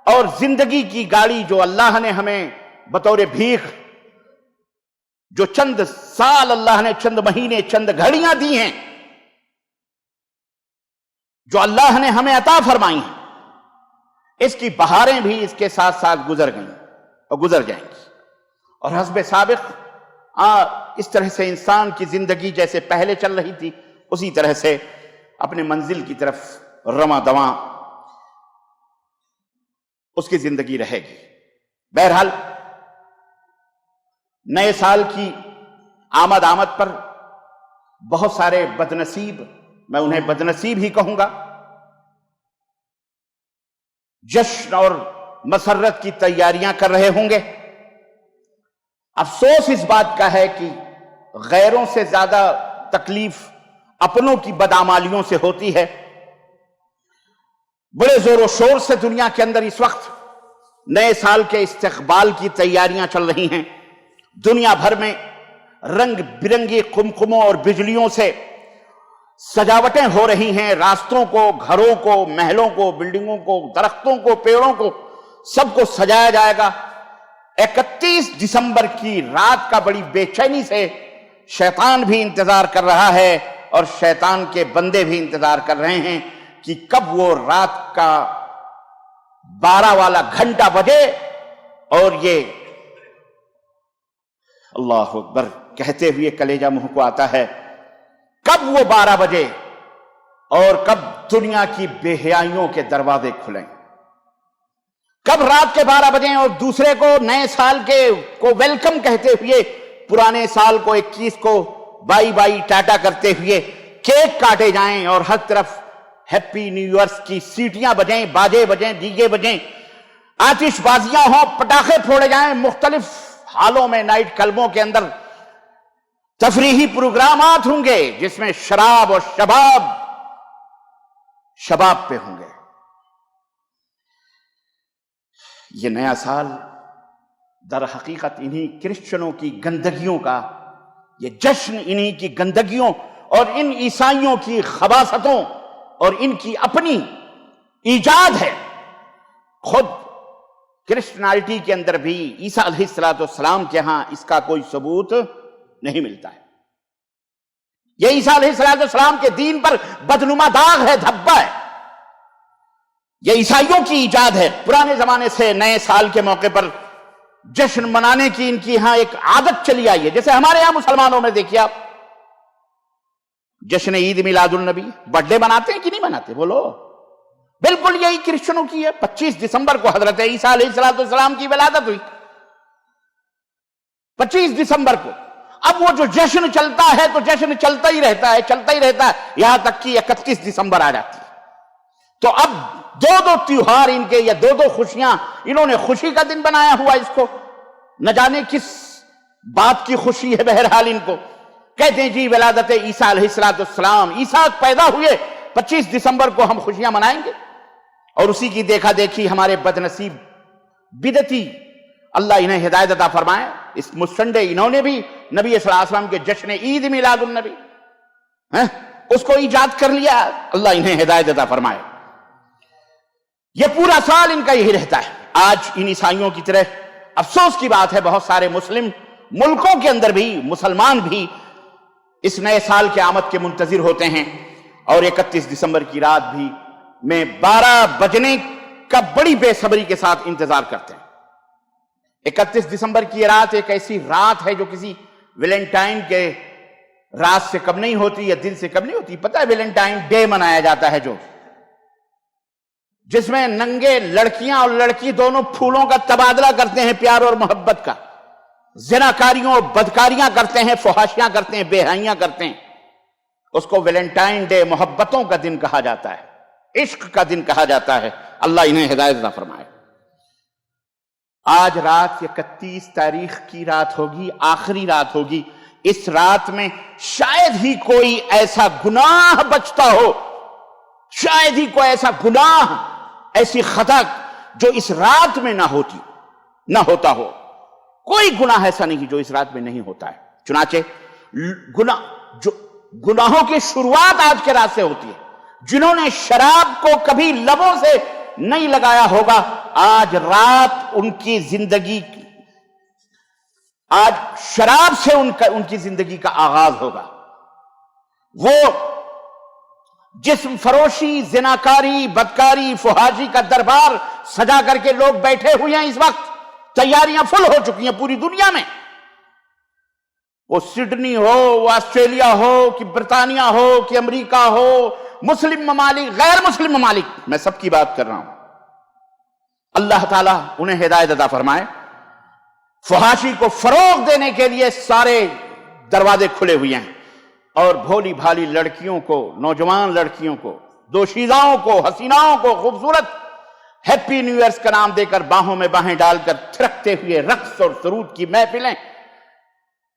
اور زندگی کی گاڑی جو اللہ نے ہمیں بطور بھیک، جو چند سال اللہ نے، چند مہینے، چند گھڑیاں دی ہیں، جو اللہ نے ہمیں عطا فرمائی ہیں، اس کی بہاریں بھی اس کے ساتھ ساتھ گزر گئیں اور گزر جائیں گی، اور حسب سابق اس طرح سے انسان کی زندگی جیسے پہلے چل رہی تھی اسی طرح سے اپنے منزل کی طرف رواں دواں اس کی زندگی رہے گی۔ بہرحال نئے سال کی آمد پر بہت سارے بدنصیب، میں انہیں بدنصیب ہی کہوں گا، جشن اور مسرت کی تیاریاں کر رہے ہوں گے، افسوس اس بات کا ہے کہ غیروں سے زیادہ تکلیف اپنوں کی بدعمالیوں سے ہوتی ہے۔ بڑے زور و شور سے دنیا کے اندر اس وقت نئے سال کے استقبال کی تیاریاں چل رہی ہیں۔ دنیا بھر میں رنگ برنگی قمقموں اور بجلیوں سے سجاوٹیں ہو رہی ہیں، راستوں کو، گھروں کو، محلوں کو، بلڈنگوں کو، درختوں کو، پیڑوں کو، سب کو سجایا جائے گا۔ 31 دسمبر کی رات کا بڑی بے چینی سے شیطان بھی انتظار کر رہا ہے اور شیطان کے بندے بھی انتظار کر رہے ہیں کہ کب وہ رات کا 12 والا گھنٹہ بجے اور یہ اللہ اکبر کہتے ہوئے کلیجہ منہ کو آتا ہے، کب وہ 12 بجے اور کب دنیا کی بے حیائیوں کے دروازے کھلیں، کب رات کے 12 بجے اور دوسرے کو نئے سال کے کو ویلکم کہتے ہوئے، پرانے سال کو 21 کو بائی بائی ٹاٹا کرتے ہوئے کیک کاٹے جائیں اور ہر طرف ہیپی نیو ایئرس کی سیٹیاں بجیں، باجے بجیں، ڈیجے بجیں، آتش بازیاں ہوں، پٹاخے پھوڑے جائیں، مختلف حالوں میں نائٹ کلبوں کے اندر تفریحی پروگرامات ہوں گے جس میں شراب اور شباب پہ ہوں گے۔ یہ نیا سال در حقیقت انہی کرسچنوں کی گندگیوں کا، یہ جشن انہی کی گندگیوں اور ان عیسائیوں کی خباثتوں اور ان کی اپنی ایجاد ہے۔ خود کرسچنالٹی کے اندر بھی عیسیٰ علیہ السلام کے ہاں اس کا کوئی ثبوت نہیں ملتا ہے۔ یہ عیسیٰ علیہ السلام کے دین پر بدنما داغ ہے، دھبا ہے۔ یہ عیسائیوں کی ایجاد ہے۔ پرانے زمانے سے نئے سال کے موقع پر جشن منانے کی ان کی یہاں ایک عادت چلی آئی ہے، جیسے ہمارے یہاں مسلمانوں میں دیکھیے آپ جشن عید میلاد النبی، برتھ ڈے مناتے ہیں کہ نہیں مناتے؟ بولو۔ بالکل یہی کرسچنوں کی ہے۔ 25 دسمبر کو حضرت عیسیٰ علیہ السلام کی ولادت ہوئی، 25 دسمبر کو۔ اب وہ جو جشن چلتا ہے تو جشن چلتا ہی رہتا ہے، چلتا ہی رہتا ہے، یہاں تک کہ 31 دسمبر آ جاتی ہے۔ تو اب دو تیوہار ان کے، یا دو خوشیاں، انہوں نے خوشی کا دن بنایا ہوا اس کو، نہ جانے کس بات کی خوشی ہے۔ بہرحال ان کو کہتے ہیں جی ولادت عیسیٰ علیہ السلام، عیسیٰ پیدا ہوئے 25 دسمبر کو ہم خوشیاں منائیں گے، اور اسی کی دیکھا دیکھی ہمارے بدنصیب بدعتی، اللہ انہیں ہدایت عطا فرمائے، اس مسنڈے انہوں نے بھی نبی صلی اللہ علیہ وسلم کے جشن عید میلاد النبی اس کو ایجاد کر لیا، اللہ انہیں ہدایت عطا فرمائے۔ یہ پورا سال ان کا یہی رہتا ہے۔ آج ان عیسائیوں کی طرح افسوس کی بات ہے بہت سارے مسلم ملکوں کے اندر بھی مسلمان بھی اس نئے سال کے آمد کے منتظر ہوتے ہیں، اور 31 دسمبر کی رات بھی میں 12 بجنے کا بڑی بے صبری کے ساتھ انتظار کرتے ہیں۔ 31 دسمبر کی رات ایک ایسی رات ہے جو کسی ویلنٹائن کے رات سے کم نہیں ہوتی یا دن سے کم نہیں ہوتی۔ پتہ ہے ویلنٹائن ڈے منایا جاتا ہے جو، جس میں ننگے لڑکیاں اور لڑکی دونوں پھولوں کا تبادلہ کرتے ہیں، پیار اور محبت کا، زناکاریوں اور بدکاریاں کرتے ہیں، فحاشیاں کرتے ہیں، بے حیاں کرتے ہیں۔ اس کو ویلنٹائن ڈے، محبتوں کا دن کہا جاتا ہے، عشق کا دن کہا جاتا ہے۔ اللہ انہیں ہدایت عطا فرمائے۔ آج رات 31 تاریخ کی رات ہوگی، آخری رات ہوگی۔ اس رات میں شاید ہی کوئی ایسا گناہ بچتا ہو، شاید ہی کوئی ایسا گناہ، ایسی خطا جو اس رات میں نہ ہوتا ہو۔ کوئی گناہ ایسا نہیں جو اس رات میں نہیں ہوتا ہے۔ چنانچہ گناہوں کی شروعات آج کے رات سے ہوتی ہے۔ جنہوں نے شراب کو کبھی لبوں سے نہیں لگایا ہوگا، آج رات ان کی زندگی، آج شراب سے ان کی زندگی کا آغاز ہوگا۔ وہ جسم فروشی، زناکاری، بدکاری، فحاشی کا دربار سجا کر کے لوگ بیٹھے ہوئے ہیں، اس وقت تیاریاں فل ہو چکی ہیں پوری دنیا میں۔ وہ سڈنی ہو، وہ آسٹریلیا ہو، کہ برطانیہ ہو، کہ امریکہ ہو، مسلم ممالک، غیر مسلم ممالک، میں سب کی بات کر رہا ہوں۔ اللہ تعالیٰ انہیں ہدایت عطا فرمائے۔ فحاشی کو فروغ دینے کے لیے سارے دروازے کھلے ہوئے ہیں، اور بھولی بھالی لڑکیوں کو، نوجوان لڑکیوں کو، دوشیزاؤں کو، حسیناؤں کو خوبصورت ہیپی نیو ایئرس کا نام دے کر باہوں میں باہیں ڈال کر تھرکتے ہوئے رقص اور سرود کی محفلیں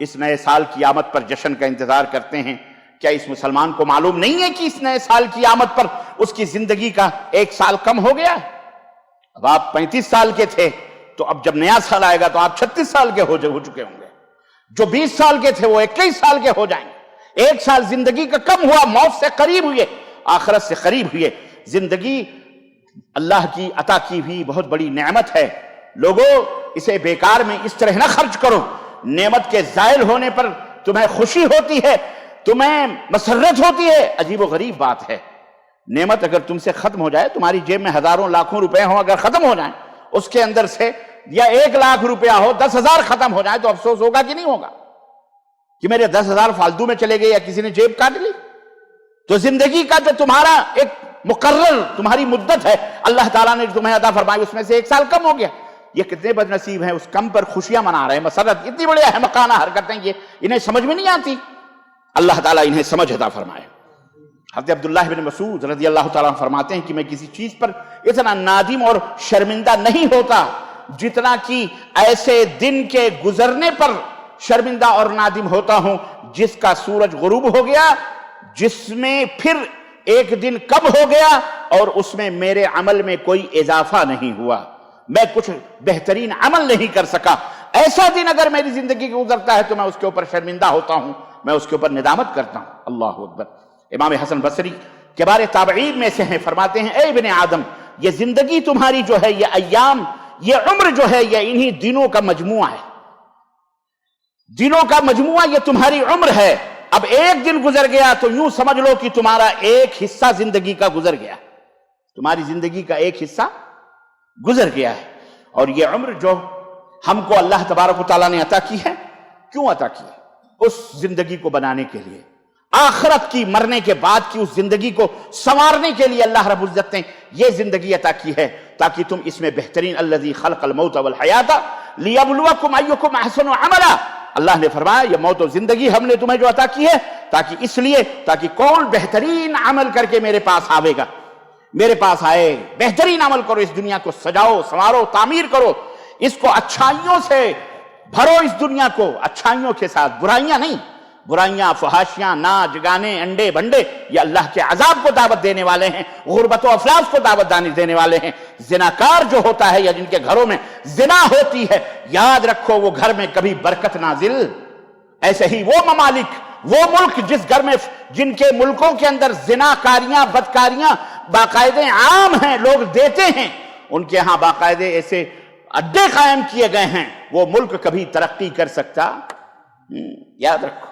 اس نئے سال کی آمد پر جشن کا انتظار کرتے ہیں، کیا اس مسلمان کو معلوم نہیں ہے کہ اس نئے سال کی آمد پر اس کی زندگی کا 1 سال کم ہو گیا؟ اب آپ 35 سال کے تھے تو اب جب نیا سال آئے گا تو آپ 36 سال کے ہو چکے ہوں گے، جو 20 سال کے تھے وہ 21 سال کے ہو جائیں گے۔ 1 سال زندگی کا کم ہوا، موت سے قریب ہوئے، آخرت سے قریب ہوئے۔ زندگی اللہ کی عطا کی بھی بہت بڑی نعمت ہے، لوگوں اسے بیکار میں اس طرح نہ خرچ کرو۔ نعمت کے زائل ہونے پر تمہیں خوشی ہوتی ہے، تمہیں مسرت ہوتی ہے، عجیب و غریب بات ہے۔ نعمت اگر تم سے ختم ہو جائے، تمہاری جیب میں ہزاروں لاکھوں روپے ہوں، اگر ختم ہو جائیں اس کے اندر سے، یا 1 لاکھ روپیہ ہو 10,000 ختم ہو جائے تو افسوس ہوگا کہ نہیں ہوگا کہ میرے 10,000 فالتو میں چلے گئے یا کسی نے جیب کاٹ لی؟ تو زندگی کا جو تمہارا ایک مقرر تمہاری مدت ہے اللہ تعالیٰ نے تمہیں عطا فرمائی، اس میں سے 1 سال کم ہو گیا۔ یہ کتنے بد نصیب ہیں، اس کم پر خوشیاں منا رہے ہیں، مسرت۔ اتنی بڑی احمقانہ حرکتیں یہ انہیں سمجھ میں نہیں آتی، اللہ تعالیٰ انہیں سمجھ عطا فرمائے۔ حضرت عبداللہ بن مسعود رضی اللہ تعالیٰ عنہ فرماتے ہیں کہ میں کسی چیز پر اتنا نادم اور شرمندہ نہیں ہوتا جتنا کہ ایسے دن کے گزرنے پر شرمندہ اور نادم ہوتا ہوں جس کا سورج غروب ہو گیا، جس میں پھر ایک دن کم ہو گیا اور اس میں میرے عمل میں کوئی اضافہ نہیں ہوا، میں کچھ بہترین عمل نہیں کر سکا۔ ایسا دن اگر میری زندگی کو گزرتا ہے تو میں اس کے اوپر شرمندہ ہوتا ہوں، میں اس کے اوپر ندامت کرتا ہوں۔ اللہ اکبر۔ امام حسن بصری کبار تابعین میں سے ہیں، فرماتے ہیں اے ابن آدم، یہ زندگی تمہاری جو ہے، یہ ایام، یہ عمر جو ہے، یہ انہی دنوں کا مجموعہ ہے، دنوں کا مجموعہ یہ تمہاری عمر ہے۔ اب ایک دن گزر گیا تو یوں سمجھ لو کہ تمہارا ایک حصہ زندگی کا گزر گیا، تمہاری زندگی کا ایک حصہ گزر گیا ہے۔ اور یہ عمر جو ہم کو اللہ تبارک و تعالیٰ نے عطا کی ہے، کیوں عطا کی ہے؟ اس زندگی کو بنانے کے لیے، آخرت کی، مرنے کے بعد کی اس زندگی کو سنوارنے کے لیے اللہ رب العزت نے یہ زندگی عطا کی ہے تاکہ تم اس میں بہترین الذی خلق الموت والحیات لیبلوکم ایکم احسن عملا، اللہ نے فرمایا یہ موت و زندگی ہم نے تمہیں جو عطا کی ہے تاکہ اس لیے، تاکہ کون بہترین عمل کر کے میرے پاس آوے گا، میرے پاس آئے، بہترین عمل کرو، اس دنیا کو سجاؤ، سنوارو، تعمیر کرو، اس کو اچھائیوں سے بھرو، اس دنیا کو اچھائیوں کے ساتھ، برائیاں نہیں، برائیاں، فحاشیاں، ناچ گانے، انڈے بنڈے، یہ اللہ کے عذاب کو دعوت دینے والے ہیں، غربت و افلاس کو دعوت دینے والے ہیں۔ زناکار جو ہوتا ہے یا جن کے گھروں میں زنا ہوتی ہے، یاد رکھو وہ گھر میں کبھی برکت نازل۔ ایسے ہی وہ ممالک، وہ ملک جس گھر میں، جن کے ملکوں کے اندر زناکاریاں، بدکاریاں باقاعدے عام ہیں، لوگ دیتے ہیں، ان کے ہاں باقاعدے ایسے اڈے قائم کیے گئے ہیں، وہ ملک کبھی ترقی کر سکتا؟ یاد رکھو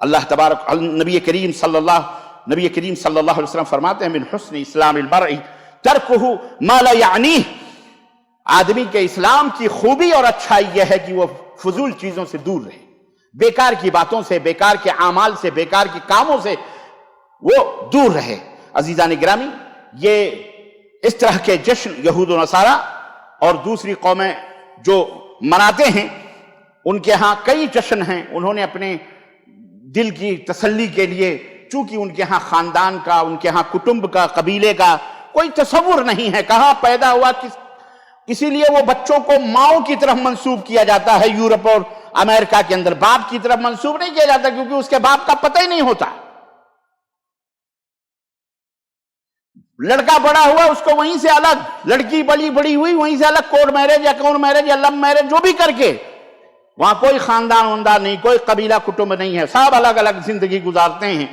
اللہ تبارک، نبی کریم صلی اللہ علیہ وسلم فرماتے ہیں من حسن اسلام المرء ترکہ ما لا یعنیہ، آدمی کے اسلام کی خوبی اور اچھائی یہ ہے کہ وہ فضول چیزوں سے دور رہے، بیکار کی باتوں سے، بیکار کے اعمال سے، بیکار کے کاموں سے وہ دور رہے۔ عزیزان گرامی، یہ اس طرح کے جشن یہود و نصارہ اور دوسری قومیں جو مناتے ہیں، ان کے ہاں کئی جشن ہیں، انہوں نے اپنے دل کی تسلی کے لیے، چونکہ ان کے ہاں خاندان کا، ان کے ہاں کٹمب کا، قبیلے کا کوئی تصور نہیں ہے، کہاں پیدا ہوا، اسی لیے وہ بچوں کو ماؤں کی طرف منسوب کیا جاتا ہے۔ یورپ اور امریکہ کے اندر باپ کی طرف منسوب نہیں کیا جاتا کیونکہ اس کے باپ کا پتہ ہی نہیں ہوتا۔ لڑکا بڑا ہوا اس کو وہیں سے الگ، لڑکی بڑی ہوئی وہیں سے الگ، کورٹ میرج یا کون میرج یا لو میرج جو بھی کر کے، وہاں کوئی خاندان وندان نہیں، کوئی قبیلہ کٹمب نہیں ہے، سب الگ الگ زندگی گزارتے ہیں۔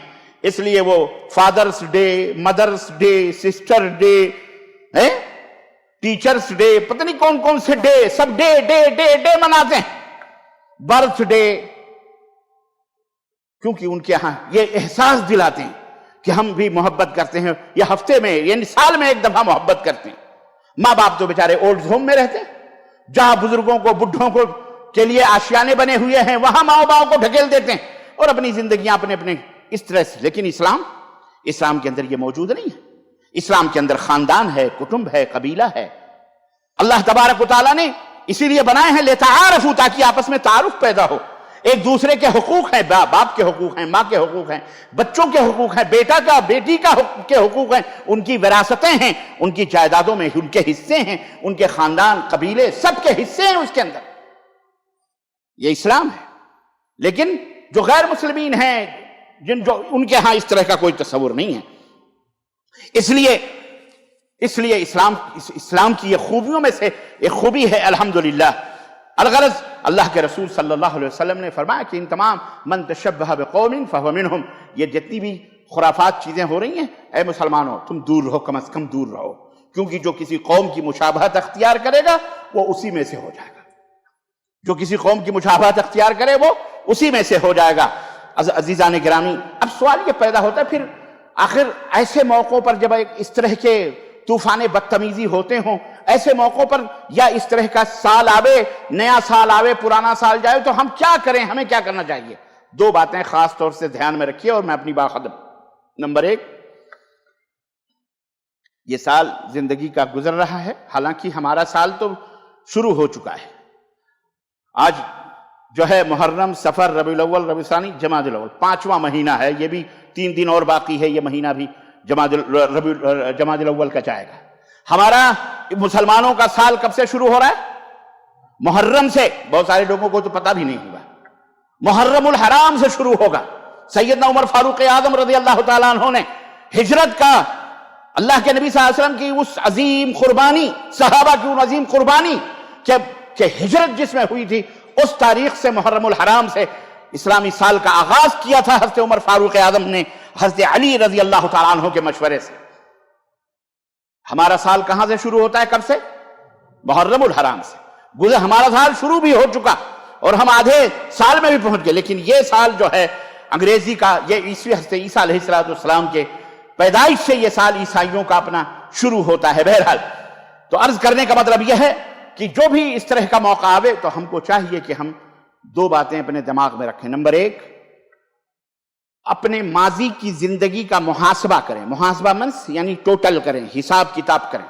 اس لیے وہ fathers day, mothers day, sister day, teachers day, پتہ نہیں کون کون سے ڈے، سب ڈے ڈے ڈے ڈے مناتے ہیں، برتھ ڈے، کیونکہ ان کے ہاں یہ احساس دلاتے ہیں کہ ہم بھی محبت کرتے ہیں، یہ ہفتے میں یعنی سال میں ایک دفعہ محبت کرتے ہیں۔ ماں باپ تو بیچارے اولڈ ہوم میں رہتے ہیں، جہاں بزرگوں کو، بڈھوں کو کے لیے آشیانے بنے ہوئے ہیں، وہاں ماں باپ کو ڈھکیل دیتے ہیں اور اپنی زندگیاں اپنے اس طرح سے۔ لیکن اسلام کے اندر یہ موجود نہیں ہے۔ اسلام کے اندر خاندان ہے، کٹمب ہے، قبیلہ ہے۔ اللہ تبارک و تعالیٰ نے اسی لیے بنائے ہیں لِتَعَارَفُوا، تاکہ آپس میں تعارف پیدا ہو، ایک دوسرے کے حقوق ہیں، باپ کے حقوق ہیں، ماں کے حقوق ہیں، بچوں کے حقوق ہیں، بیٹا کا، بیٹی کا کے حقوق ہیں، ان کی وراثتیں ہیں، ان کی جائیدادوں میں ان کے حصے ہیں، ان کے خاندان، قبیلے، سب کے حصے ہیں اس کے اندر۔ یہ اسلام ہے. لیکن جو غیر مسلمین ہیں جو ان کے ہاں اس طرح کا کوئی تصور نہیں ہے. اس لیے اسلام کی یہ خوبیوں میں سے ایک خوبی ہے الحمدللہ. الغرض اللہ کے رسول صلی اللہ علیہ وسلم نے فرمایا کہ ان تمام من تشبہ بقوم فہو منہم، یہ جتنی بھی خرافات چیزیں ہو رہی ہیں، اے مسلمانوں تم دور رہو، کم از کم دور رہو، کیونکہ جو کسی قوم کی مشابہت اختیار کرے گا وہ اسی میں سے ہو جائے گا. جو کسی قوم کی مشابہت اختیار کرے وہ اسی میں سے ہو جائے گا. عزیزان گرامی، اب سوال یہ پیدا ہوتا ہے پھر آخر ایسے موقعوں پر جب اس طرح کے طوفان بدتمیزی ہوتے ہوں، ایسے موقعوں پر یا اس طرح کا سال آوے، نیا سال آوے، پرانا سال جائے، تو ہم کیا کریں؟ ہمیں کیا کرنا چاہیے؟ دو باتیں خاص طور سے دھیان میں رکھیے اور میں اپنی بات ختم. نمبر ایک، یہ سال زندگی کا گزر رہا ہے، حالانکہ ہمارا سال تو شروع ہو چکا ہے. آج جو ہے محرم، صفر، ربیع الاول، ربیع ثانی، جمادی الاول، 5واں مہینہ ہے. یہ بھی 3 دن اور باقی ہے، یہ مہینہ بھی جمادی الاول کا جائے گا. ہمارا مسلمانوں کا سال کب سے شروع ہو رہا ہے؟ محرم سے. بہت سارے لوگوں کو تو پتہ بھی نہیں ہوگا. محرم الحرام سے شروع ہوگا. سیدنا عمر فاروق اعظم رضی اللہ تعالیٰ عنہ نے ہجرت کا، اللہ کے نبی صلی اللہ علیہ وسلم کی اس عظیم قربانی، صحابہ کی ان عظیم قربانی کہ ہجرت جس میں ہوئی تھی، اس تاریخ سے محرم الحرام سے اسلامی سال کا آغاز کیا تھا حضرت عمر فاروق اعظم نے حضرت علی رضی اللہ تعالیٰ عنہ کے مشورے سے. ہمارا سال کہاں سے شروع ہوتا ہے؟ کب سے؟ محرم الحرام سے. ہمارا سال شروع بھی ہو چکا اور ہم آدھے سال میں بھی پہنچ گئے. لیکن یہ سال جو ہے انگریزی کا، یہ عیسوی حضرت عیسیٰ علیہ السلام کے پیدائش سے یہ سال عیسائیوں کا اپنا شروع ہوتا ہے. بہرحال تو عرض کرنے کا مطلب یہ ہے کہ جو بھی اس طرح کا موقع آوے تو ہم کو چاہیے کہ ہم دو باتیں اپنے دماغ میں رکھیں. نمبر ایک، اپنے ماضی کی زندگی کا محاسبہ کریں. محاسبہ منس یعنی ٹوٹل کریں، حساب کتاب کریں.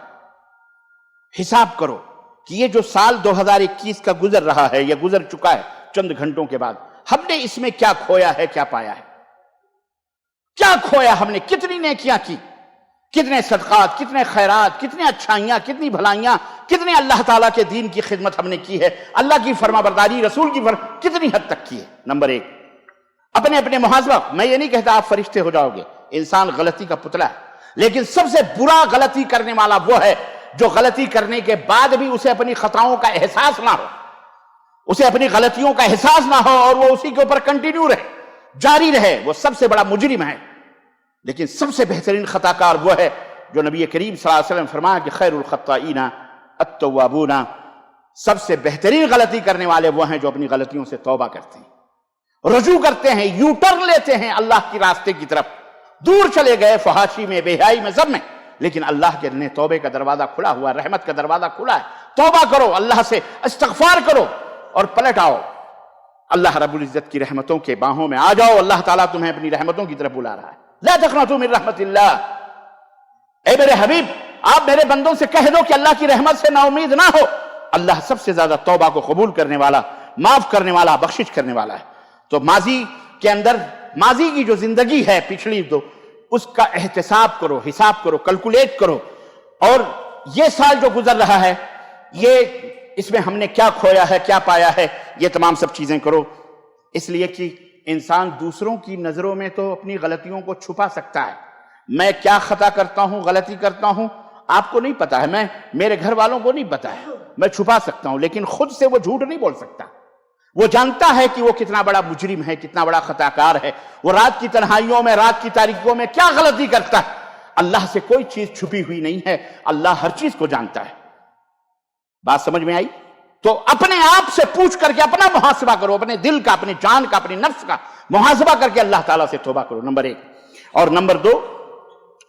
حساب کرو کہ یہ جو سال 2021 کا گزر رہا ہے، یہ گزر چکا ہے چند گھنٹوں کے بعد، ہم نے اس میں کیا کھویا ہے، کیا پایا ہے؟ کیا کھویا ہم نے؟ کتنی نیکیاں کی، کتنے صدقات، کتنے خیرات، کتنے اچھائیاں، کتنی بھلائیاں، کتنے اللہ تعالیٰ کے دین کی خدمت ہم نے کی ہے، اللہ کی فرما برداری، رسول کی کتنی حد تک کی ہے. نمبر ایک، اپنے محاسبہ. میں یہ نہیں کہتا آپ فرشتے ہو جاؤ گے، انسان غلطی کا پتلا ہے. لیکن سب سے برا غلطی کرنے والا وہ ہے جو غلطی کرنے کے بعد بھی اسے اپنی خطاؤں کا احساس نہ ہو، اسے اپنی غلطیوں کا احساس نہ ہو اور وہ اسی کے اوپر کنٹینیو رہے، جاری رہے. وہ سب سے بڑا مجرم ہے. لیکن سب سے بہترین خطا کار وہ ہے جو نبی کریم صلی اللہ علیہ وسلم فرمایا کہ خیر الخطائین التوابون، سب سے بہترین غلطی کرنے والے وہ ہیں جو اپنی غلطیوں سے توبہ کرتے ہیں، رجوع کرتے ہیں، یو ٹرن لیتے ہیں اللہ کی راستے کی طرف. دور چلے گئے فحاشی میں، بے حیائی میں، سب میں، لیکن اللہ کے نے توبے کا دروازہ کھلا ہوا، رحمت کا دروازہ کھلا ہے. توبہ کرو، اللہ سے استغفار کرو اور پلٹ آؤ. اللہ رب العزت کی رحمتوں کے باہوں میں آ جاؤ. اللہ تعالیٰ تمہیں اپنی رحمتوں کی طرف بلا رہا ہے. لا تقنطوا من رحمت اللہ. اے میرے حبیب، آپ میرے بندوں سے کہہ دو کہ اللہ کی رحمت سے نا امید نہ ہو. اللہ سب سے زیادہ توبہ کو قبول کرنے والا، معاف کرنے والا، بخشش کرنے والا ہے. تو ماضی کے اندر، ماضی کی جو زندگی ہے پچھلی، تو اس کا احتساب کرو، حساب کرو، کیلکولیٹ کرو. اور یہ سال جو گزر رہا ہے، اس میں ہم نے کیا کھویا ہے، کیا پایا ہے، یہ تمام سب چیزیں کرو. اس لیے کہ انسان دوسروں کی نظروں میں تو اپنی غلطیوں کو چھپا سکتا ہے. میں کیا خطا کرتا ہوں، غلطی کرتا ہوں، آپ کو نہیں پتا ہے، میرے گھر والوں کو نہیں پتا ہے، میں چھپا سکتا ہوں. لیکن خود سے وہ جھوٹ نہیں بول سکتا. وہ جانتا ہے کہ وہ کتنا بڑا مجرم ہے، کتنا بڑا خطا کار ہے. وہ رات کی تنہائیوں میں، رات کی تاریکیوں میں کیا غلطی کرتا ہے. اللہ سے کوئی چیز چھپی ہوئی نہیں ہے، اللہ ہر چیز کو جانتا ہے. بات سمجھ میں آئی؟ تو اپنے آپ سے پوچھ کر کے اپنا محاسبہ کرو، اپنے دل کا، اپنے جان کا، اپنے نفس کا محاسبہ کر کے اللہ تعالیٰ سے توبہ کرو. نمبر ایک. اور نمبر دو،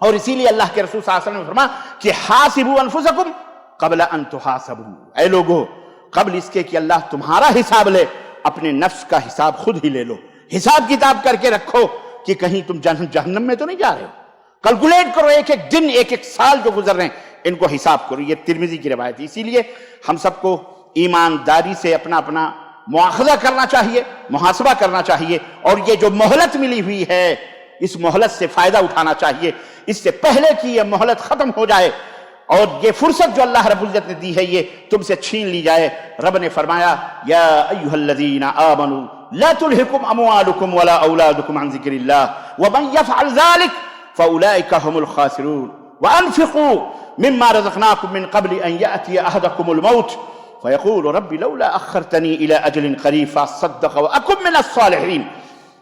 اور اسی لیے اللہ کے رسول صلی اللہ علیہ وسلم نے فرمایا کہ حاسبوا انفسکم قبل ان تحاسبوا. اے لوگو، قبل اس کے کہ اللہ تمہارا حساب لے، اپنے نفس کا حساب خود ہی لے لو. حساب کتاب کر کے رکھو کہ کہیں تم جہنم میں تو نہیں جا رہے ہو. کیلکولیٹ کرو، ایک ایک دن، ایک ایک سال جو گزر رہے ہیں ان کو حساب کرو. یہ ترمذی کی روایت ہے. اسی لیے ہم سب کو ایمانداری سے اپنا مواخذہ کرنا چاہیے، محاسبہ کرنا چاہیے. اور یہ جو مہلت ملی ہوئی ہے، اس مہلت سے فائدہ اٹھانا چاہیے. اس سے پہلے کہ یہ مہلت ختم ہو جائے اور یہ فرصت جو اللہ رب العزت نے دی ہے یہ تم سے چھین لی جائے۔ رب نے فرمایا یا ایھا الذین آمنوا لا تلہکم اموالکم ولا اولادکم عن ذکر اللہ ومن یفعل ذلک فاولئک هم الخاسرون وانفقوا مما رزقناکم من قبل ان یأتی احدکم الموت فیقول رب لولا اخرتنی الى اجل قریب فاصدق واکن من الصالحین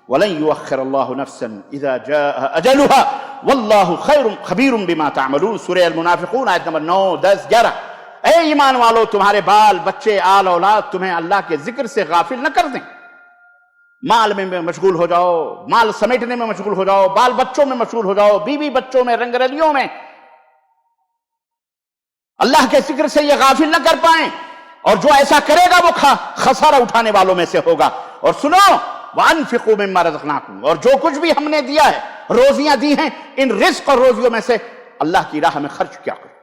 ولن یؤخر اللہ نفسا اذا جاء اجلها واللہ خیر خبیر بما تعملون۔ سورہ المنافقون آیت نمبر 9، 10، 11۔ اے ایمان والو، تمہارے بال بچے آل اولاد تمہیں اللہ کے ذکر سے غافل نہ کر دیں۔ مال میں مشغول ہو جاؤ، مال سمیٹنے میں مشغول ہو جاؤ، بال بچوں میں مشغول ہو جاؤ، بیوی بچوں میں، رنگ رلیوں میں، اللہ کے ذکر سے یہ غافل نہ کر پائیں۔ اور جو ایسا کرے گا وہ خسارہ اٹھانے والوں میں سے ہوگا۔ اور سنو وَأَنفِقُوا مِمَّا رَزَقْنَاكُمْ، اور جو کچھ بھی ہم نے دیا ہے، روزیاں دی ہیں، ان رزق اور روزیوں میں سے اللہ کی راہ میں خرچ کیا کرو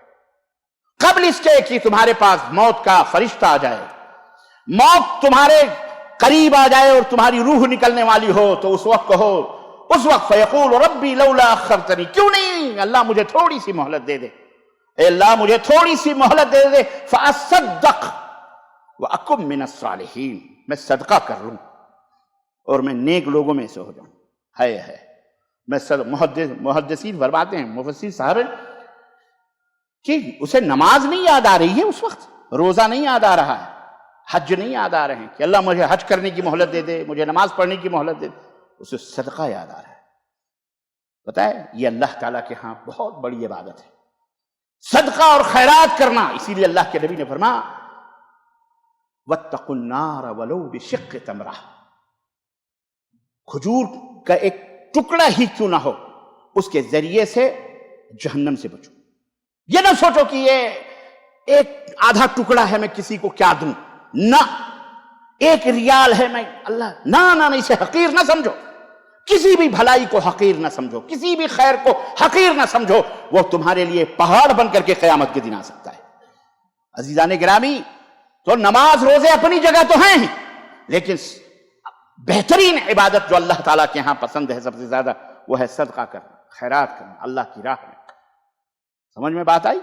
قبل اس کے کہ تمہارے پاس موت کا فرشتہ آ جائے، موت تمہارے قریب آ جائے اور تمہاری روح نکلنے والی ہو تو اس وقت کہو، اس وقت فیقول ربی لولا اخرتنی، کیوں نہیں اللہ مجھے تھوڑی سی مہلت دے دے، اے اللہ مجھے تھوڑی سی مہلت دے دے، فاصدق واکن من الصالحین، میں صدقہ کر لوں اور میں نیک لوگوں میں سے ہو جاؤں۔ ہے میں محدثین فرماتے ہیں، مفسر صاحب کہ اسے نماز نہیں یاد آ رہی ہے، اس وقت روزہ نہیں یاد آ رہا ہے، حج نہیں یاد آ رہے ہیں کہ اللہ مجھے حج کرنے کی مہلت دے دے، مجھے نماز پڑھنے کی مہلت دے دے، اسے صدقہ یاد آ رہا ہے۔ پتہ ہے یہ اللہ تعالیٰ کے ہاں بہت بڑی عبادت ہے، صدقہ اور خیرات کرنا۔ اسی لیے اللہ کے نبی نے فرمایا وَاتَّقُوا النَّارَ وَلَوْ بِشِقِّ تَمْرَةٍ، کھجور کا ایک ٹکڑا ہی کیوں نہ ہو اس کے ذریعے سے جہنم سے بچو۔ یہ نہ سوچو کہ یہ ایک آدھا ٹکڑا ہے میں کسی کو کیا دوں، نہ ایک ریال ہے میں اللہ، نہ اسے حقیر نہ سمجھو، کسی بھی بھلائی کو حقیر نہ سمجھو، کسی بھی خیر کو حقیر نہ سمجھو، وہ تمہارے لیے پہاڑ بن کر کے قیامت کے دن آ سکتا ہے۔ عزیزان گرامی، تو نماز روزے اپنی جگہ تو ہیں، لیکن بہترین عبادت جو اللہ تعالیٰ کے ہاں پسند ہے سب سے زیادہ وہ ہے صدقہ کرنا، خیرات کرنا اللہ کی راہ میں۔ سمجھ میں بات آئی؟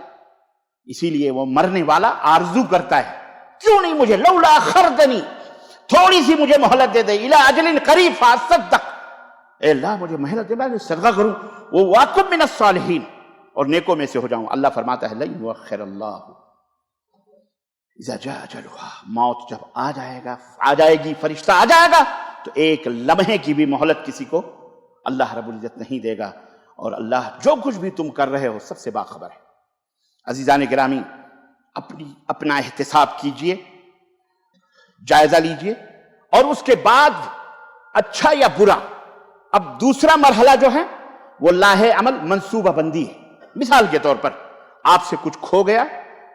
اسی لیے وہ مرنے والا آرزو کرتا ہے، کیوں نہیں مجھے لولا اخرتنی، تھوڑی سی مجھے مہلت دے دے، الی اجل قریب فاصدق، اے اللہ مجھے مہلت دے، میں صدقہ کروں، وہ واکن من الصالحین، اور نیکوں میں سے ہو جاؤں۔ اللہ فرماتا ہے لن یؤخر اللہ اذا جاء اجلھا، موت جب آ جائے گی، فرشتہ آ جائے گا تو ایک لمحے کی بھی مہلت کسی کو اللہ رب العزت نہیں دے گا، اور اللہ جو کچھ بھی تم کر رہے ہو سب سے باخبر ہے۔ عزیزان گرامی، اپنا احتساب کیجئے، جائزہ لیجئے، اور اس کے بعد اچھا یا برا، اب دوسرا مرحلہ جو ہے وہ لاہ عمل منصوبہ بندی ہے۔ مثال کے طور پر آپ سے کچھ کھو گیا،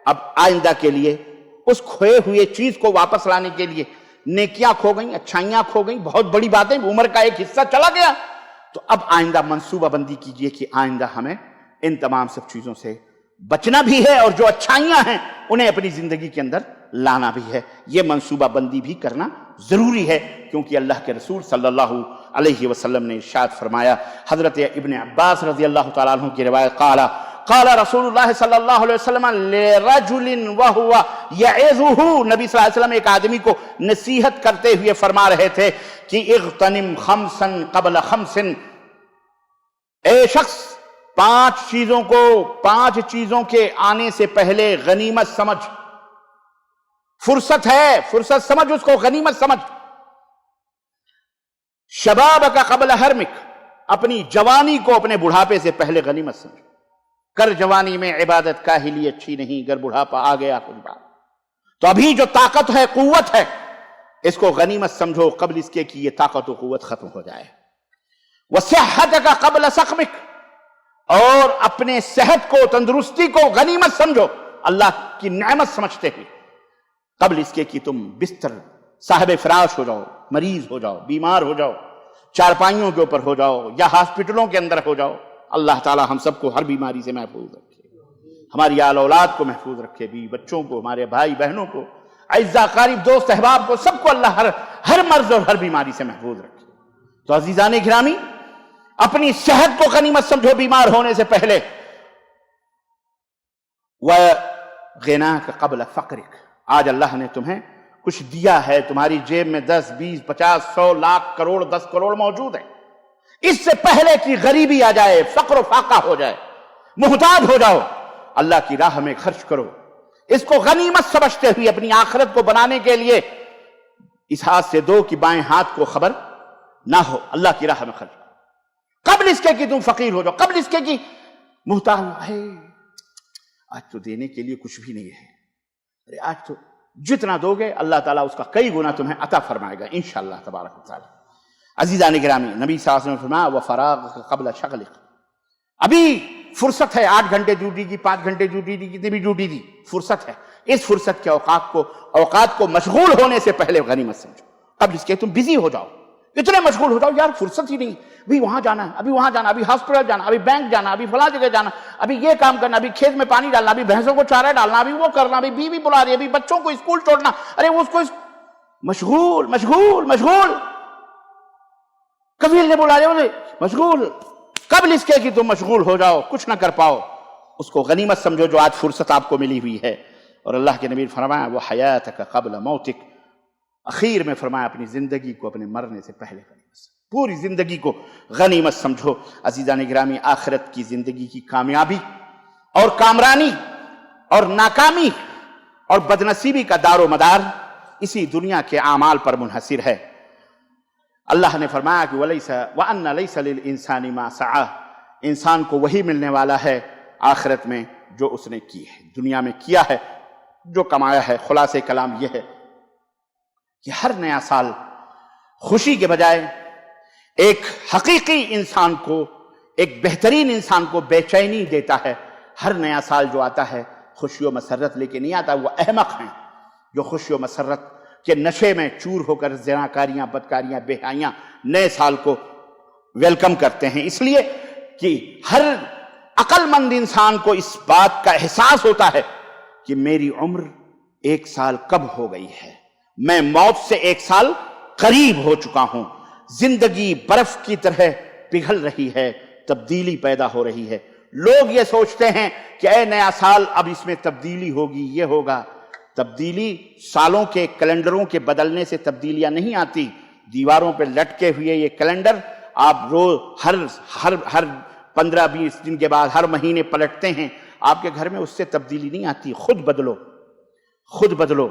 اب آئندہ کے لیے اس کھوئے ہوئے چیز کو واپس لانے کے لیے نیکیاں کھو گئیں، اچھائیاں کھو گئیں، بہت بڑی باتیں، عمر کا ایک حصہ چلا گیا، تو اب آئندہ منصوبہ بندی کیجئے کہ آئندہ ہمیں ان تمام سب چیزوں سے بچنا بھی ہے، اور جو اچھائیاں ہیں انہیں اپنی زندگی کے اندر لانا بھی ہے۔ یہ منصوبہ بندی بھی کرنا ضروری ہے، کیونکہ اللہ کے رسول صلی اللہ علیہ وسلم نے ارشاد فرمایا، حضرت ابن عباس رضی اللہ تعالیٰ عنہ کی روایت، قال رسول اللہ صلی اللہ علیہ وسلم لرجل وہو یعظہ، نبی صلی اللہ علیہ وسلم ایک آدمی کو نصیحت کرتے ہوئے فرما رہے تھے کہ اغتنم خمسا قبل خمس، اے شخص پانچ چیزوں کے آنے سے پہلے غنیمت سمجھ، فرصت ہے، فرصت سمجھ اس کو، غنیمت سمجھ۔ شبابک قبل حرمک، اپنی جوانی کو اپنے بڑھاپے سے پہلے غنیمت سمجھ، کر جوانی میں عبادت کاہلی اچھی نہیں، گر بڑھاپا آ گیا کچھ بات، تو ابھی جو طاقت ہے، قوت ہے، اس کو غنیمت سمجھو قبل اس کے کہ یہ طاقت و قوت ختم ہو جائے۔ وصحتک قبل سقمک، اور اپنے صحت کو، تندرستی کو غنیمت سمجھو، اللہ کی نعمت سمجھتے ہوئے، قبل اس کے کہ تم بستر صاحب فراش ہو جاؤ، مریض ہو جاؤ، بیمار ہو جاؤ، چارپائیوں کے اوپر ہو جاؤ یا ہاسپٹلوں کے اندر ہو جاؤ۔ اللہ تعالی ہم سب کو ہر بیماری سے محفوظ رکھے، ہماری آل اولاد کو محفوظ رکھے، بیوی بچوں کو، ہمارے بھائی بہنوں کو، اعزاء قریب دوست احباب کو، سب کو اللہ ہر مرض اور ہر بیماری سے محفوظ رکھے۔ تو عزیزان گرامی، اپنی صحت کو غنیمت سمجھو بیمار ہونے سے پہلے، وغناک قبل فقرک، آج اللہ نے تمہیں کچھ دیا ہے، تمہاری جیب میں 10 20 50 100 لاکھ کروڑ 10 کروڑ موجود ہے، اس سے پہلے کہ غریبی آ جائے، فقر و فاقہ ہو جائے، محتاج ہو جاؤ، اللہ کی راہ میں خرچ کرو، اس کو غنیمت سمجھتے ہوئے اپنی آخرت کو بنانے کے لیے اس ہاتھ سے دو کہ بائیں ہاتھ کو خبر نہ ہو، اللہ کی راہ میں خرچ کرو، قبل اس کے کہ تم فقیر ہو جاؤ، قبل اس کے کہ محتاج ہے، آج تو دینے کے لیے کچھ بھی نہیں ہے، ارے آج تو جتنا دو گے اللہ تعالیٰ اس کا کئی گنا تمہیں عطا فرمائے گا انشاءاللہ تبارک و تعالی۔ عزیزان گرامی، نبی صلی اللہ علیہ وسلم نے فرمایا وَفَرَاغَكَ قَبْلَ شَغْلِكَ، ابھی فرصت ہے، 8 گھنٹے ڈیوٹی کی، 5 گھنٹے ڈیوٹی کی، کتنی بھی ڈیوٹی دی، فرصت ہے، اس فرصت کے اوقات کو مشغول ہونے سے پہلے غنیمت سمجھو، قبل اس کے تم بزی ہو جاؤ، اتنے مشغول ہو جاؤ یار فرصت ہی نہیں، ابھی وہاں جانا ہے، ابھی وہاں جانا، ابھی ہاسپٹل جانا، ابھی بینک جانا، ابھی فلاں جگہ جانا، ابھی یہ کام کرنا، ابھی کھیت میں پانی ڈالنا، ابھی بھینسوں کو چارہ ڈالنا، ابھی وہ کرنا، ابھی بیوی بلا رہی ہے، ابھی بچوں کو اسکول چھوڑنا، ارے وہ اس کو مشغول مشغول مشغول، کبھی نے بلا رہے مشغول، قبل اس کے کہ تم مشغول ہو جاؤ کچھ نہ کر پاؤ، اس کو غنیمت سمجھو جو آج فرصت آپ کو ملی ہوئی ہے۔ اور اللہ کے نبی نے فرمایا وہ حیاتک قبل موتک، اخیر میں فرمایا اپنی زندگی کو اپنے مرنے سے پہلے غنیمت سمجھو، پوری زندگی کو غنیمت سمجھو۔ عزیزان گرامی، آخرت کی زندگی کی کامیابی اور کامرانی اور ناکامی اور بدنصیبی کا دار و مدار اسی دنیا کے اعمال پر منحصر ہے۔ اللہ نے فرمایا کہ وَأَنَّ لَيْسَ لِلْإِنسَانِ مَا سَعَىٰ، انسان کو وہی ملنے والا ہے آخرت میں جو اس نے کی ہے، دنیا میں کیا ہے، جو کمایا ہے۔ خلاصہ کلام یہ ہے کہ ہر نیا سال خوشی کے بجائے ایک حقیقی انسان کو، ایک بہترین انسان کو بے چینی دیتا ہے۔ ہر نیا سال جو آتا ہے خوشی و مسرت لے کے نہیں آتا، وہ احمق ہیں جو خوشی و مسرت کے نشے میں چور ہو کر زناکاریاں، بدکاریاں، بے حیاں نئے سال کو ویلکم کرتے ہیں۔ اس لیے کہ ہر عقل مند انسان کو اس بات کا احساس ہوتا ہے کہ میری عمر 1 سال کب ہو گئی ہے، میں موت سے 1 سال قریب ہو چکا ہوں، زندگی برف کی طرح پگھل رہی ہے، تبدیلی پیدا ہو رہی ہے۔ لوگ یہ سوچتے ہیں کہ اے نیا سال اب اس میں تبدیلی ہوگی، یہ ہوگا۔ تبدیلی سالوں کے کیلنڈروں کے بدلنے سے تبدیلیاں نہیں آتی۔ دیواروں پہ لٹکے ہوئے یہ کیلنڈر آپ روز ہر 15-20 دن کے بعد ہر مہینے پلٹتے ہیں، آپ کے گھر میں اس سے تبدیلی نہیں آتی۔ خود بدلو، خود بدلو،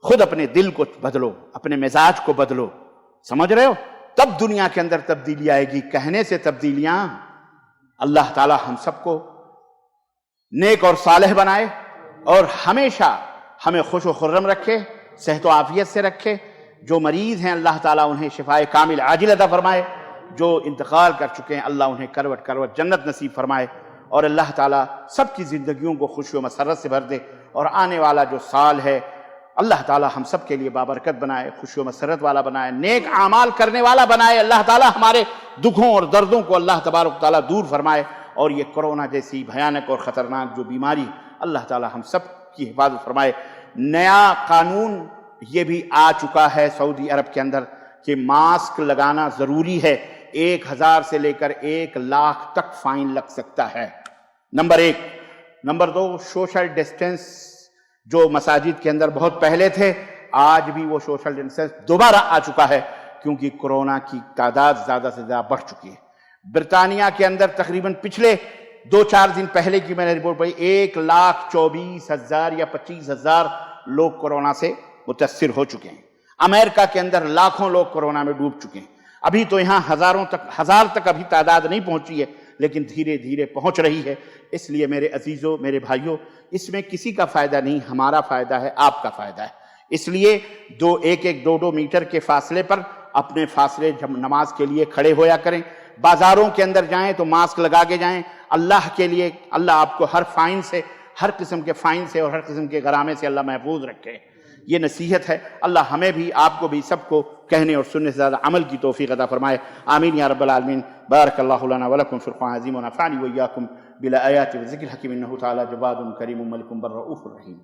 خود اپنے دل کو بدلو، اپنے مزاج کو بدلو، سمجھ رہے ہو؟ تب دنیا کے اندر تبدیلی آئے گی، کہنے سے تبدیلیاں۔ اللہ تعالی ہم سب کو نیک اور صالح بنائے اور ہمیشہ ہمیں خوش و خرم رکھے، صحت و عافیت سے رکھے۔ جو مریض ہیں اللہ تعالیٰ انہیں شفائے کامل عاجل عطا فرمائے، جو انتقال کر چکے ہیں اللہ انہیں کروٹ کروٹ جنت نصیب فرمائے، اور اللہ تعالیٰ سب کی زندگیوں کو خوشی و مسرت سے بھر دے، اور آنے والا جو سال ہے اللہ تعالیٰ ہم سب کے لیے بابرکت بنائے، خوشی و مسرت والا بنائے، نیک اعمال کرنے والا بنائے۔ اللہ تعالیٰ ہمارے دکھوں اور دردوں کو اللہ تبارک تعالیٰ دور فرمائے، اور یہ کرونا جیسی بھیانک اور خطرناک جو بیماری، اللہ تعالیٰ ہم سب کی حفاظت فرمائے۔ نیا قانون یہ بھی آ چکا ہے سعودی عرب کے اندر کہ ماسک لگانا ضروری ہے، 1000 سے لے کر 1 لاکھ تک فائن لگ سکتا ہے، نمبر 1۔ نمبر 2، سوشل ڈسٹینس جو مساجد کے اندر بہت پہلے تھے، آج بھی وہ سوشل ڈسٹینس دوبارہ آ چکا ہے کیونکہ کورونا کی تعداد زیادہ سے زیادہ بڑھ چکی ہے۔ برطانیہ کے اندر تقریباً پچھلے 2-4 دن پہلے کی میں نے رپورٹ پڑھی، 1,24,000 یا 25,000 لوگ کورونا سے متاثر ہو چکے ہیں۔ امریکہ کے اندر لاکھوں لوگ کورونا میں ڈوب چکے ہیں۔ ابھی تو یہاں ہزار تک ابھی تعداد نہیں پہنچی ہے، لیکن دھیرے دھیرے پہنچ رہی ہے۔ اس لیے میرے عزیزوں، میرے بھائیوں، اس میں کسی کا فائدہ نہیں، ہمارا فائدہ ہے، آپ کا فائدہ ہے۔ اس لیے 1-2 میٹر کے فاصلے پر اپنے فاصلے جب نماز کے لیے کھڑے ہویا کریں۔ بازاروں کے اندر جائیں تو ماسک لگا کے جائیں۔ اللہ کے لیے اللہ آپ کو ہر فائن سے، ہر قسم کے فائن سے اور ہر قسم کے غرامے سے اللہ محفوظ رکھے۔ یہ نصیحت ہے، اللہ ہمیں بھی، آپ کو بھی، سب کو کہنے اور سننے سے زیادہ عمل کی توفیق عطا فرمائے۔ آمین یا رب العالمین۔ بارک اللہ لنا ولکم فی القرآن العظیم ونفعنی وإیاکم بالآیات والذکر الحکیم، انہ تعالی جواد کریم ملک بر رؤوف الرحیم۔